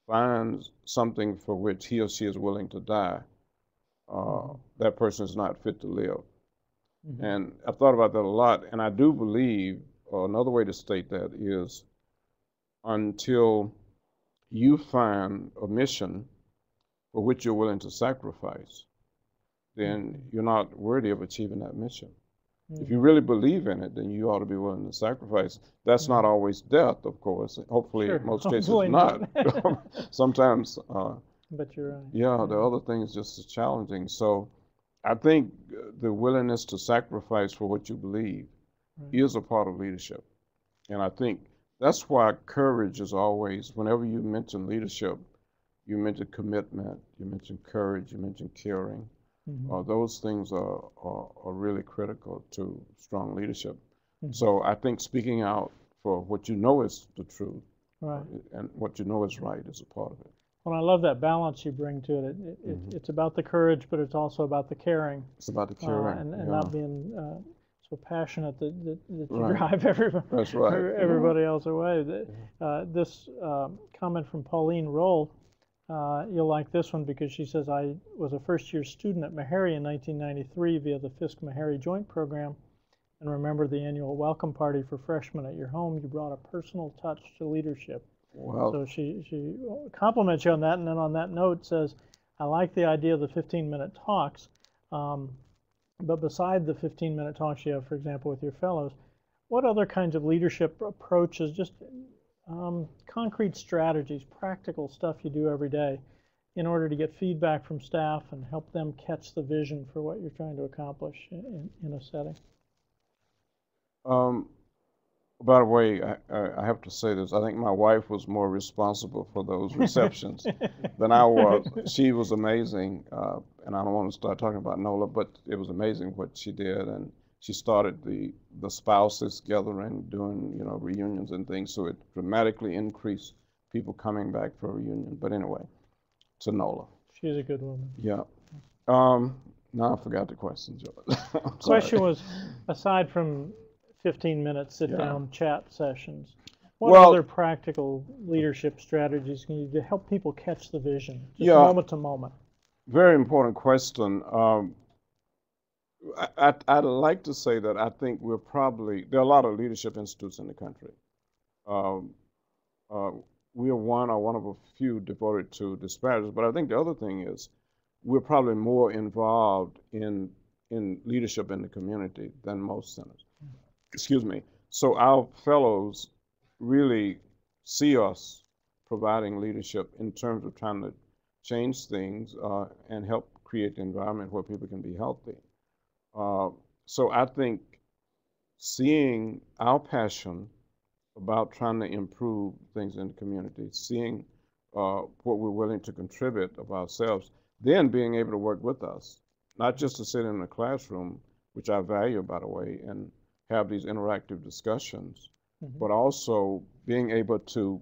finds something for which he or she is willing to die, that person is not fit to live. And I've thought about that a lot, and I do believe, or another way to state that is, until you find a mission for which you're willing to sacrifice, then you're not worthy of achieving that mission. If you really believe in it, then you ought to be willing to sacrifice. That's not always death, of course. Hopefully, in most cases, not. Sometimes, but you're right. Yeah, the other thing is just as challenging. So I think the willingness to sacrifice for what you believe is a part of leadership. And I think That's why courage is always, whenever you mention leadership, you mention commitment, you mention courage, you mention caring. Those things are really critical to strong leadership. So I think speaking out for what you know is the truth, Right. and what you know is right is a part of it. Well, I love that balance you bring to it. It's about the courage, but it's also about the caring, It's about the caring, and yeah. not being so passionate that you Right. drive everybody, That's right. everybody else away. This comment from Pauline Roll, you'll like this one because she says, I was a first-year student at Meharry in 1993 via the Fisk-Meharry Joint Program, and remember the annual welcome party for freshmen at your home. You brought a personal touch to leadership. Wow. So she compliments you on that, and then on that note says, I like the idea of the 15-minute talks, but beside the 15-minute talks you have, for example, with your fellows, what other kinds of leadership approaches, just concrete strategies, practical stuff you do every day in order to get feedback from staff and help them catch the vision for what you're trying to accomplish in a setting? By the way, I have to say this. I think my wife was more responsible for those receptions than I was. She was amazing, and I don't want to start talking about Nola, but it was amazing what she did, and she started the spouses gathering, doing reunions and things, so it dramatically increased people coming back for a reunion. But anyway, to Nola. She's a good woman. Yeah. Now I forgot the question, George. The question was, aside from 15-minute sit-down chat sessions, what other practical leadership strategies can you do to help people catch the vision, just moment to moment? Very important question. I'd like to say that I think there are a lot of leadership institutes in the country. We are one of a few devoted to disparities, but I think the other thing is we're probably more involved in leadership in the community than most centers. Excuse me. So our fellows really see us providing leadership in terms of trying to change things and help create the environment where people can be healthy. So I think seeing our passion about trying to improve things in the community, seeing what we're willing to contribute of ourselves, then being able to work with us, not just to sit in a classroom, which I value, by the way, and have these interactive discussions, but also being able to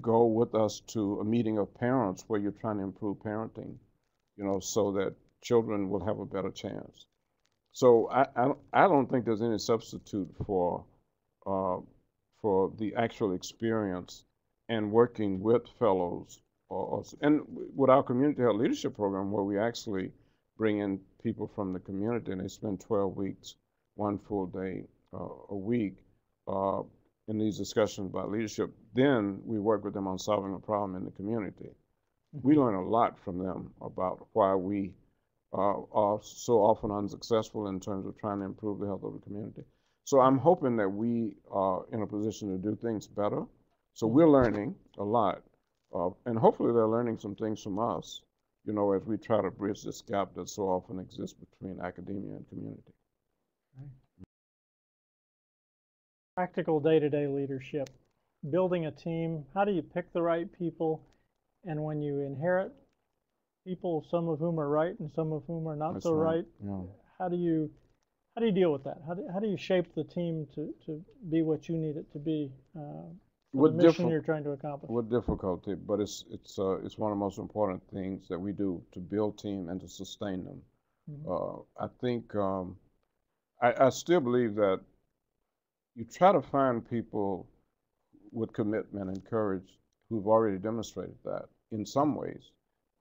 go with us to a meeting of parents where you're trying to improve parenting, so that children will have a better chance. So I don't think there's any substitute for the actual experience and working with fellows, and with our community health leadership program, where we actually bring in people from the community and they spend 12 weeks, one full day a week in these discussions about leadership. Then we work with them on solving a problem in the community. We learn a lot from them about why we are so often unsuccessful in terms of trying to improve the health of the community. So I'm hoping that we are in a position to do things better. So we're learning a lot, and hopefully they're learning some things from us, as we try to bridge this gap that so often exists between academia and community. Practical day-to-day leadership, building a team. How do you pick the right people? And when you inherit people, some of whom are right and some of whom are not so right, how do you deal with that? How do you shape the team to be what you need it to be for the mission you're trying to accomplish? With difficulty, but it's one of the most important things that we do to build team and to sustain them. I think I still believe that you try to find people with commitment and courage who've already demonstrated that in some ways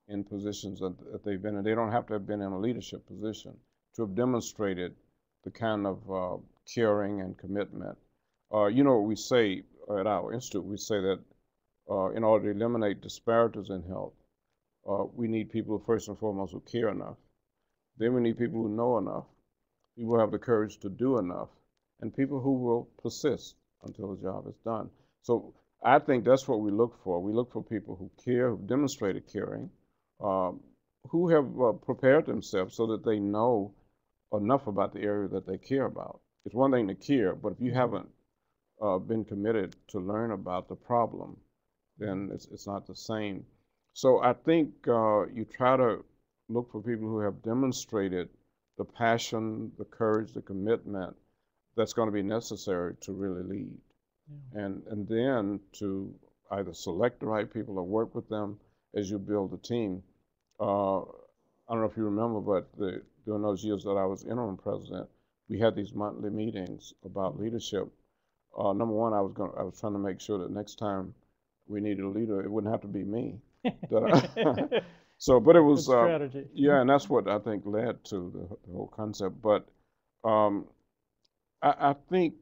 in positions that they've been in. They don't have to have been in a leadership position to have demonstrated the kind of caring and commitment. What we say at our institute, we say that in order to eliminate disparities in health, we need people first and foremost who care enough. Then we need people who know enough, people who have the courage to do enough, and people who will persist until the job is done. So I think that's what we look for. We look for people who care, who've demonstrated caring, who have prepared themselves so that they know enough about the area that they care about. It's one thing to care, but if you haven't been committed to learn about the problem, then it's not the same. So I think you try to look for people who have demonstrated the passion, the courage, the commitment that's going to be necessary to really lead. Yeah. And then to either select the right people or work with them as you build a team. I don't know if you remember, but during those years that I was interim president, we had these monthly meetings about leadership. Number one, I was trying to make sure that next time we needed a leader, it wouldn't have to be me. So, but it was strategy. yeah, and that's what I think led to the whole concept. But um, I think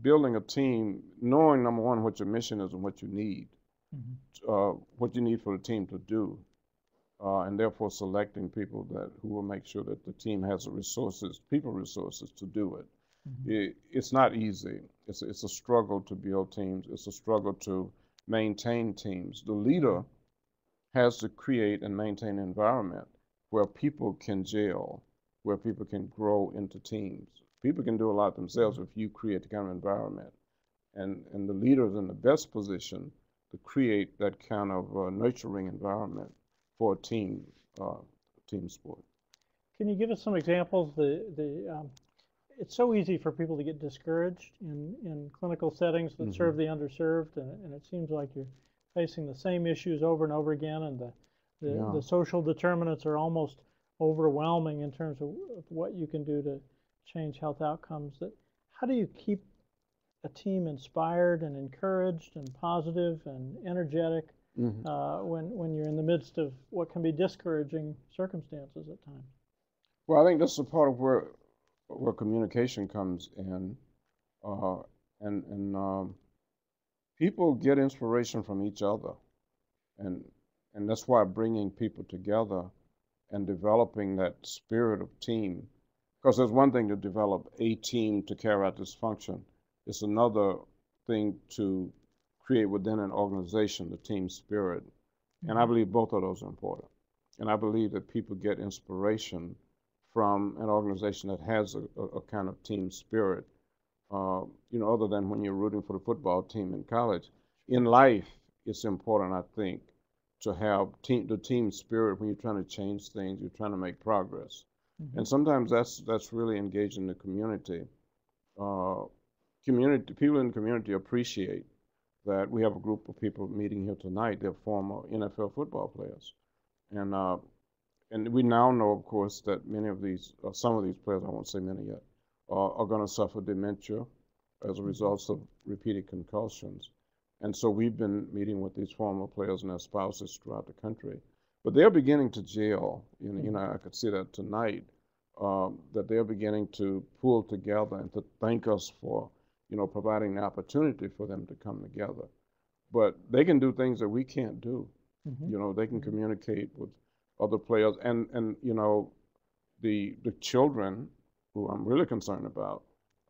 building a team, knowing number one what your mission is and what you need, what you need for the team to do, and therefore selecting people who will make sure that the team has the resources, people resources to do it. It's not easy. It's a struggle to build teams. It's a struggle to maintain teams. The leader has to create and maintain an environment where people can gel, where people can grow into teams. People can do a lot themselves if you create the kind of environment. And the leader is in the best position to create that kind of nurturing environment for a team sport. Can you give us some examples? It's so easy for people to get discouraged in clinical settings that serve the underserved, and it seems like you're facing the same issues over and over again, and the social determinants are almost overwhelming in terms of what you can do to change health outcomes. How do you keep a team inspired and encouraged and positive and energetic when you're in the midst of what can be discouraging circumstances at times? Well, I think this is a part of where communication comes in, and people get inspiration from each other, and that's why bringing people together and developing that spirit of team, because there's one thing to develop a team to carry out this function. It's another thing to create within an organization the team spirit, and I believe both of those are important. And I believe that people get inspiration from an organization that has a kind of team spirit, other than when you're rooting for the football team in college. In life, it's important, I think, to have the team spirit when you're trying to change things, you're trying to make progress. And sometimes that's really engaging the community. People in the community appreciate that we have a group of people meeting here tonight. They're former NFL football players. And we now know, of course, that some of these players, I won't say many yet, are going to suffer dementia as a result of repeated concussions. And so we've been meeting with these former players and their spouses throughout the country. But they're beginning to gel. I could see that tonight, that they're beginning to pull together and to thank us for, providing the opportunity for them to come together. But they can do things that we can't do. They can communicate with other players, and the children, who I'm really concerned about,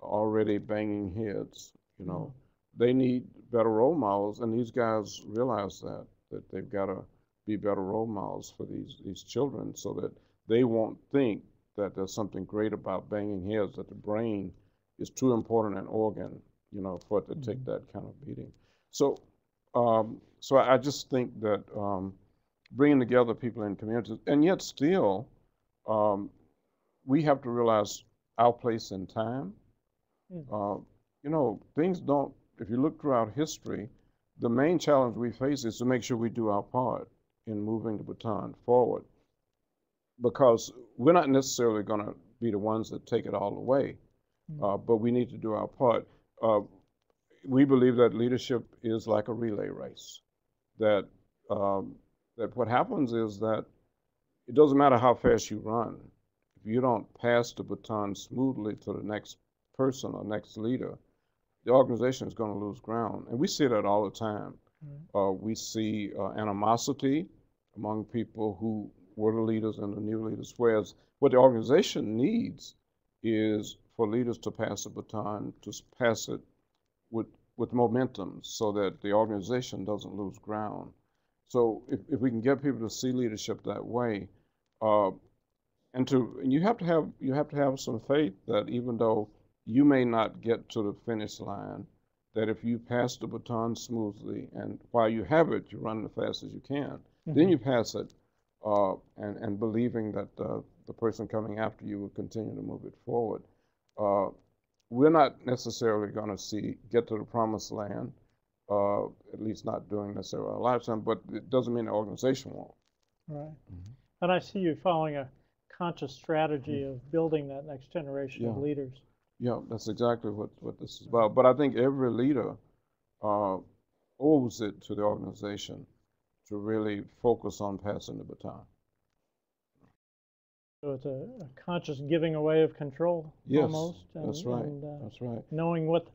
are already banging heads. They need better role models, and these guys realize that they've got to be better role models for these children, so that they won't think that there's something great about banging heads, that the brain is too important an organ, for it to take that kind of beating. So I just think that bringing together people in communities, and yet still, we have to realize our place in time. Things don't, if you look throughout history, the main challenge we face is to make sure we do our part in moving the baton forward, because we're not necessarily going to be the ones that take it all away, but we need to do our part. We believe that leadership is like a relay race, that what happens is that it doesn't matter how fast you run. If you don't pass the baton smoothly to the next person or next leader, the organization is going to lose ground. And we see that all the time. We see animosity among people who were the leaders and the new leaders, whereas what the organization needs is for leaders to pass the baton, to pass it with momentum, so that the organization doesn't lose ground. So if we can get people to see leadership that way, and you have to have some faith that even though you may not get to the finish line, that if you pass the baton smoothly, and while you have it, you run as fast as you can, then Mm-hmm. you pass it, and believing that the person coming after you will continue to move it forward. We're not necessarily going to get to the promised land, at least not during necessarily our lifetime, but it doesn't mean the organization won't. Right. And I see you following a conscious strategy of building that next generation of Yeah. leaders. Yeah, that's exactly what this is about. But I think every leader owes it to the organization to really focus on passing the baton. So it's a conscious giving away of control, Yes, almost. that's right. That's right. Knowing what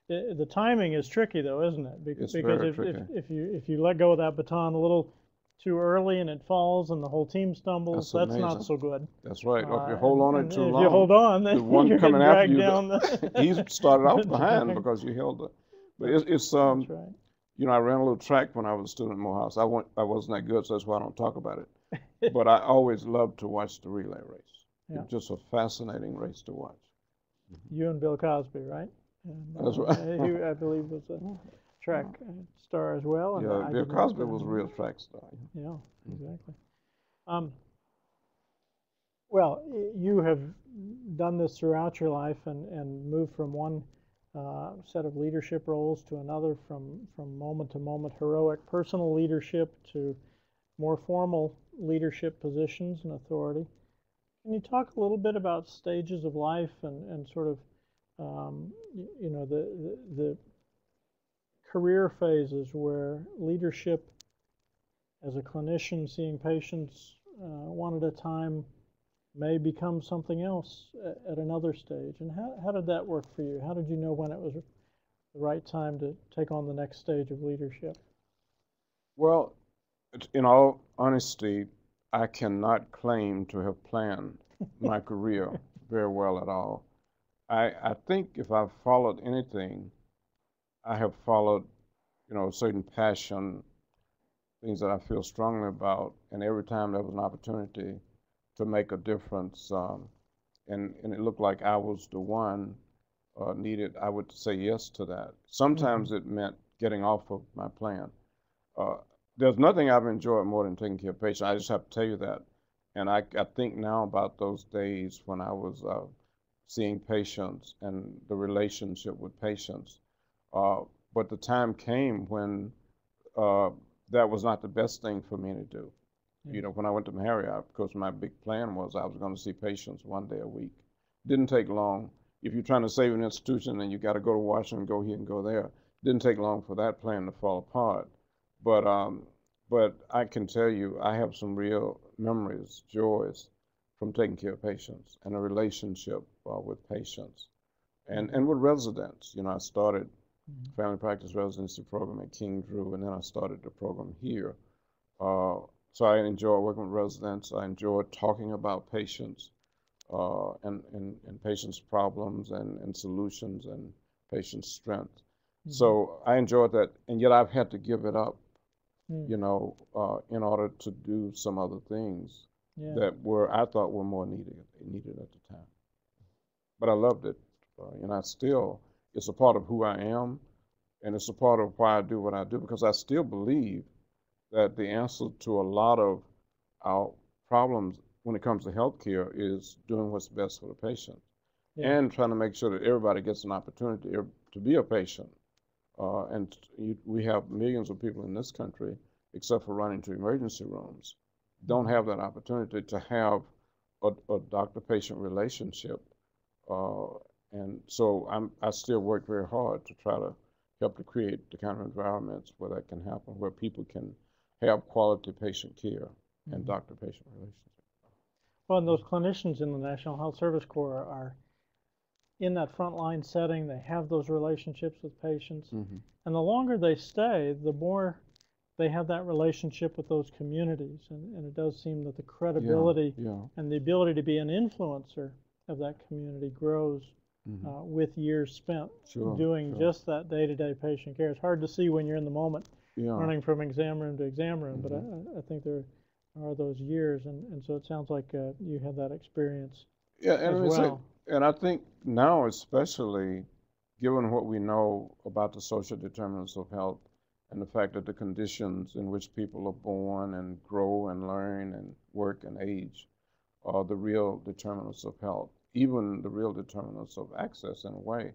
the timing is tricky, though, isn't it? It's because very tricky. if you let go of that baton a little too early and it falls and the whole team stumbles, that's not so good. That's right. Or if you hold on it too long, if you hold on, then the one you're coming getting after you, down he started off behind because you held it. But it's That's right. you know, I ran a little track when I was a student at Morehouse. I wasn't that good, so that's why I don't talk about it. But I always loved to watch the relay race. Yeah. It's just a fascinating race to watch. You and Bill Cosby, right? And, That's right. He, I believe, was a track star as well. And Yeah, Bill Cosby was a real track star. Yeah, exactly. Well, you have done this throughout your life and moved from one set of leadership roles to another, from moment to moment, heroic personal leadership to more formal leadership positions and authority. Can you talk a little bit about stages of life and sort of, you know, the career phases where leadership as a clinician seeing patients one at a time may become something else at another stage? And how did that work for you? How did you know when it was the right time to take on the next stage of leadership? Well, in all honesty, I cannot claim to have planned my career very well at all. I think if I've followed anything, I have followed, you know, a certain passion, things that I feel strongly about, and every time there was an opportunity to make a difference, and it looked like I was the one needed, I would say yes to that. Sometimes it meant getting off of my plan. There's nothing I've enjoyed more than taking care of patients. I just have to tell you that. And I think now about those days when I was seeing patients and the relationship with patients. But the time came when that was not the best thing for me to do. You know, when I went to Marriott, because my big plan was I was going to see patients 1 day a week. Didn't take long. If you're trying to save an institution and you got to go to Washington, go here and go there, didn't take long for that plan to fall apart. But I can tell you, I have some real memories, joys from taking care of patients and a relationship with patients and with residents. You know, I started family practice residency program at King Drew, and then I started the program here. So I enjoy working with residents. I enjoy talking about patients and patients' problems and solutions and patients' strengths. So I enjoyed that, and yet I've had to give it up, you know, in order to do some other things that I thought were more needed at the time. But I loved it, and it's a part of who I am, and it's a part of why I do what I do, because I still believe that the answer to a lot of our problems when it comes to healthcare is doing what's best for the patient and trying to make sure that everybody gets an opportunity to be a patient. We have millions of people in this country, except for running to emergency rooms, don't have that opportunity to have a doctor-patient relationship. And so I still work very hard to try to help to create the kind of environments where that can happen, where people can have quality patient care and doctor-patient relationship. Well, and those clinicians in the National Health Service Corps are in that frontline setting. They have those relationships with patients. And the longer they stay, the more they have that relationship with those communities. And it does seem that the credibility and the ability to be an influencer of that community grows with years spent doing just that day-to-day patient care. It's hard to see when you're in the moment, running from exam room to exam room, but I think there are those years, and so it sounds like you had that experience as well. And I think now especially given what we know about the social determinants of health and the fact that the conditions in which people are born and grow and learn and work and age are the real determinants of health, even the real determinants of access in a way,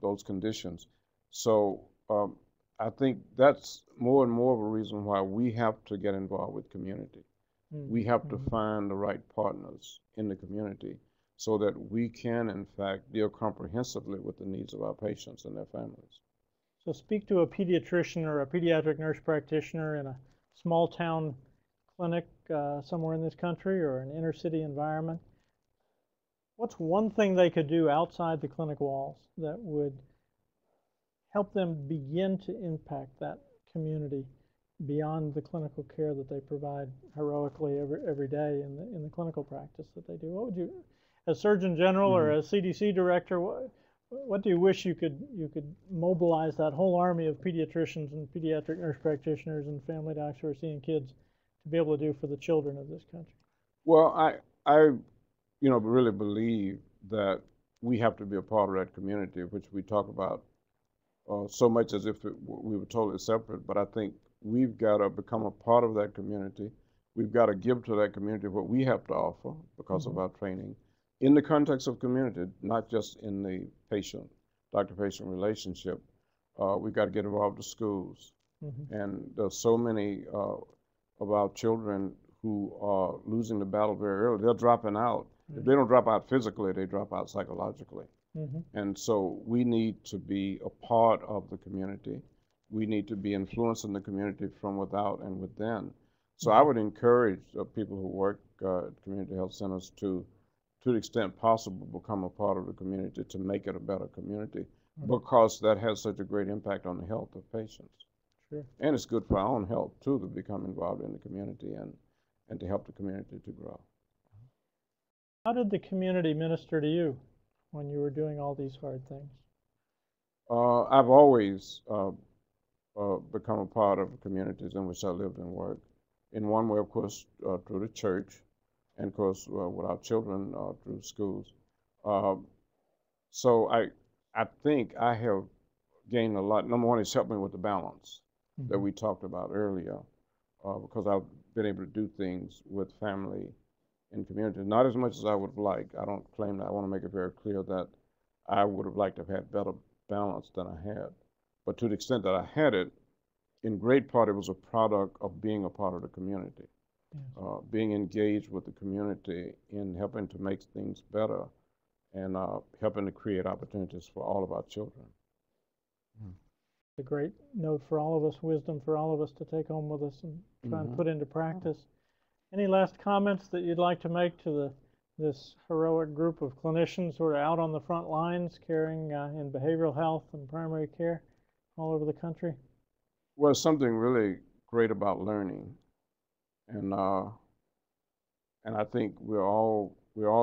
those conditions. So I think that's more and more of a reason why we have to get involved with community. We have to find the right partners in the community so that we can, in fact, deal comprehensively with the needs of our patients and their families. So speak to a pediatrician or a pediatric nurse practitioner in a small town clinic somewhere in this country or an inner city environment. What's one thing they could do outside the clinic walls that would help them begin to impact that community beyond the clinical care that they provide heroically every day in the clinical practice that they do? What would you, as Surgeon General or as CDC Director, what do you wish you could mobilize that whole army of pediatricians and pediatric nurse practitioners and family doctors who are seeing kids to be able to do for the children of this country? Well, I really believe that we have to be a part of that community, which we talk about so much as if we were totally separate. But I think we've got to become a part of that community. We've got to give to that community what we have to offer because of our training in the context of community, not just in the doctor-patient relationship. We've got to get involved with schools. And there's so many of our children who are losing the battle very early. They're dropping out. If they don't drop out physically, they drop out psychologically. And so we need to be a part of the community. We need to be influencing the community from without and within. So I would encourage people who work at community health centers to the extent possible, become a part of the community to make it a better community, because that has such a great impact on the health of patients. Sure. And it's good for our own health, too, to become involved in the community and to help the community to grow. How did the community minister to you when you were doing all these hard things? I've always become a part of communities in which I lived and worked. In one way, of course, through the church, and of course, with our children through schools. So I think I have gained a lot. Number one, it's helped me with the balance that we talked about earlier, because I've been able to do things with family and community, not as much as I would have liked. I don't claim that. I want to make it very clear that I would have liked to have had better balance than I had. But to the extent that I had it, in great part, it was a product of being a part of the community, being engaged with the community in helping to make things better and helping to create opportunities for all of our children. A great note for all of us, wisdom for all of us to take home with us and try and put into practice. Any last comments that you'd like to make to this heroic group of clinicians who are out on the front lines caring in behavioral health and primary care all over the country? Well, something really great about learning, and I think we're all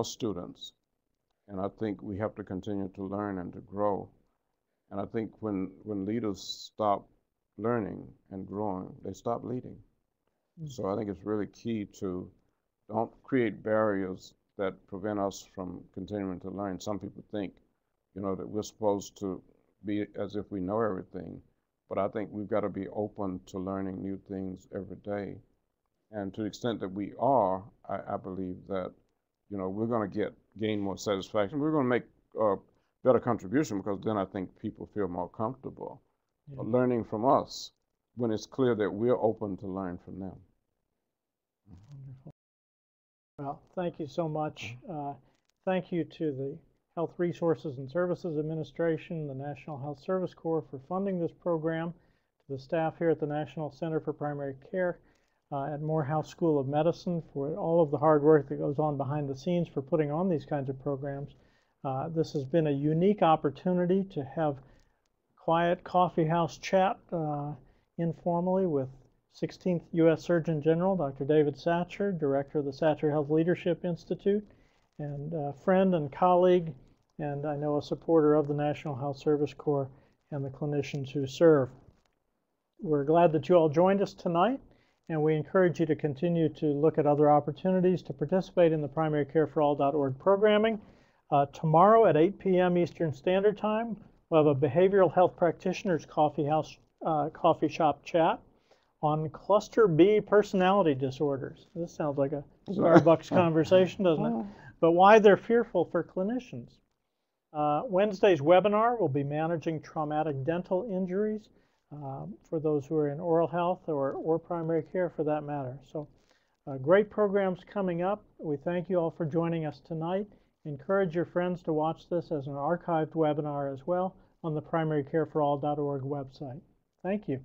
students, and I think we have to continue to learn and to grow. And I think when leaders stop learning and growing, they stop leading. So I think it's really key to don't create barriers that prevent us from continuing to learn. Some people think, that we're supposed to be as if we know everything, but I think we've got to be open to learning new things every day. And to the extent that we are, I believe that, we're going to gain more satisfaction. We're going to make better contribution, because then I think people feel more comfortable learning from us when it's clear that we're open to learn from them. Wonderful. Well, thank you so much. Thank you to the Health Resources and Services Administration, the National Health Service Corps for funding this program, to the staff here at the National Center for Primary Care at Morehouse School of Medicine for all of the hard work that goes on behind the scenes for putting on these kinds of programs. This has been a unique opportunity to have quiet coffee house chat informally with 16th U.S. Surgeon General, Dr. David Satcher, Director of the Satcher Health Leadership Institute, and a friend and colleague, and I know a supporter of the National Health Service Corps and the clinicians who serve. We're glad that you all joined us tonight, and we encourage you to continue to look at other opportunities to participate in the primarycareforall.org programming. Tomorrow at 8 p.m. Eastern Standard Time, we'll have a behavioral health practitioners coffee shop chat on cluster B personality disorders. This sounds like a Starbucks conversation, doesn't it? But why they're fearful for clinicians. Wednesday's webinar will be managing traumatic dental injuries for those who are in oral health or primary care for that matter. So great programs coming up. We thank you all for joining us tonight. Encourage your friends to watch this as an archived webinar as well on the primarycareforall.org website. Thank you.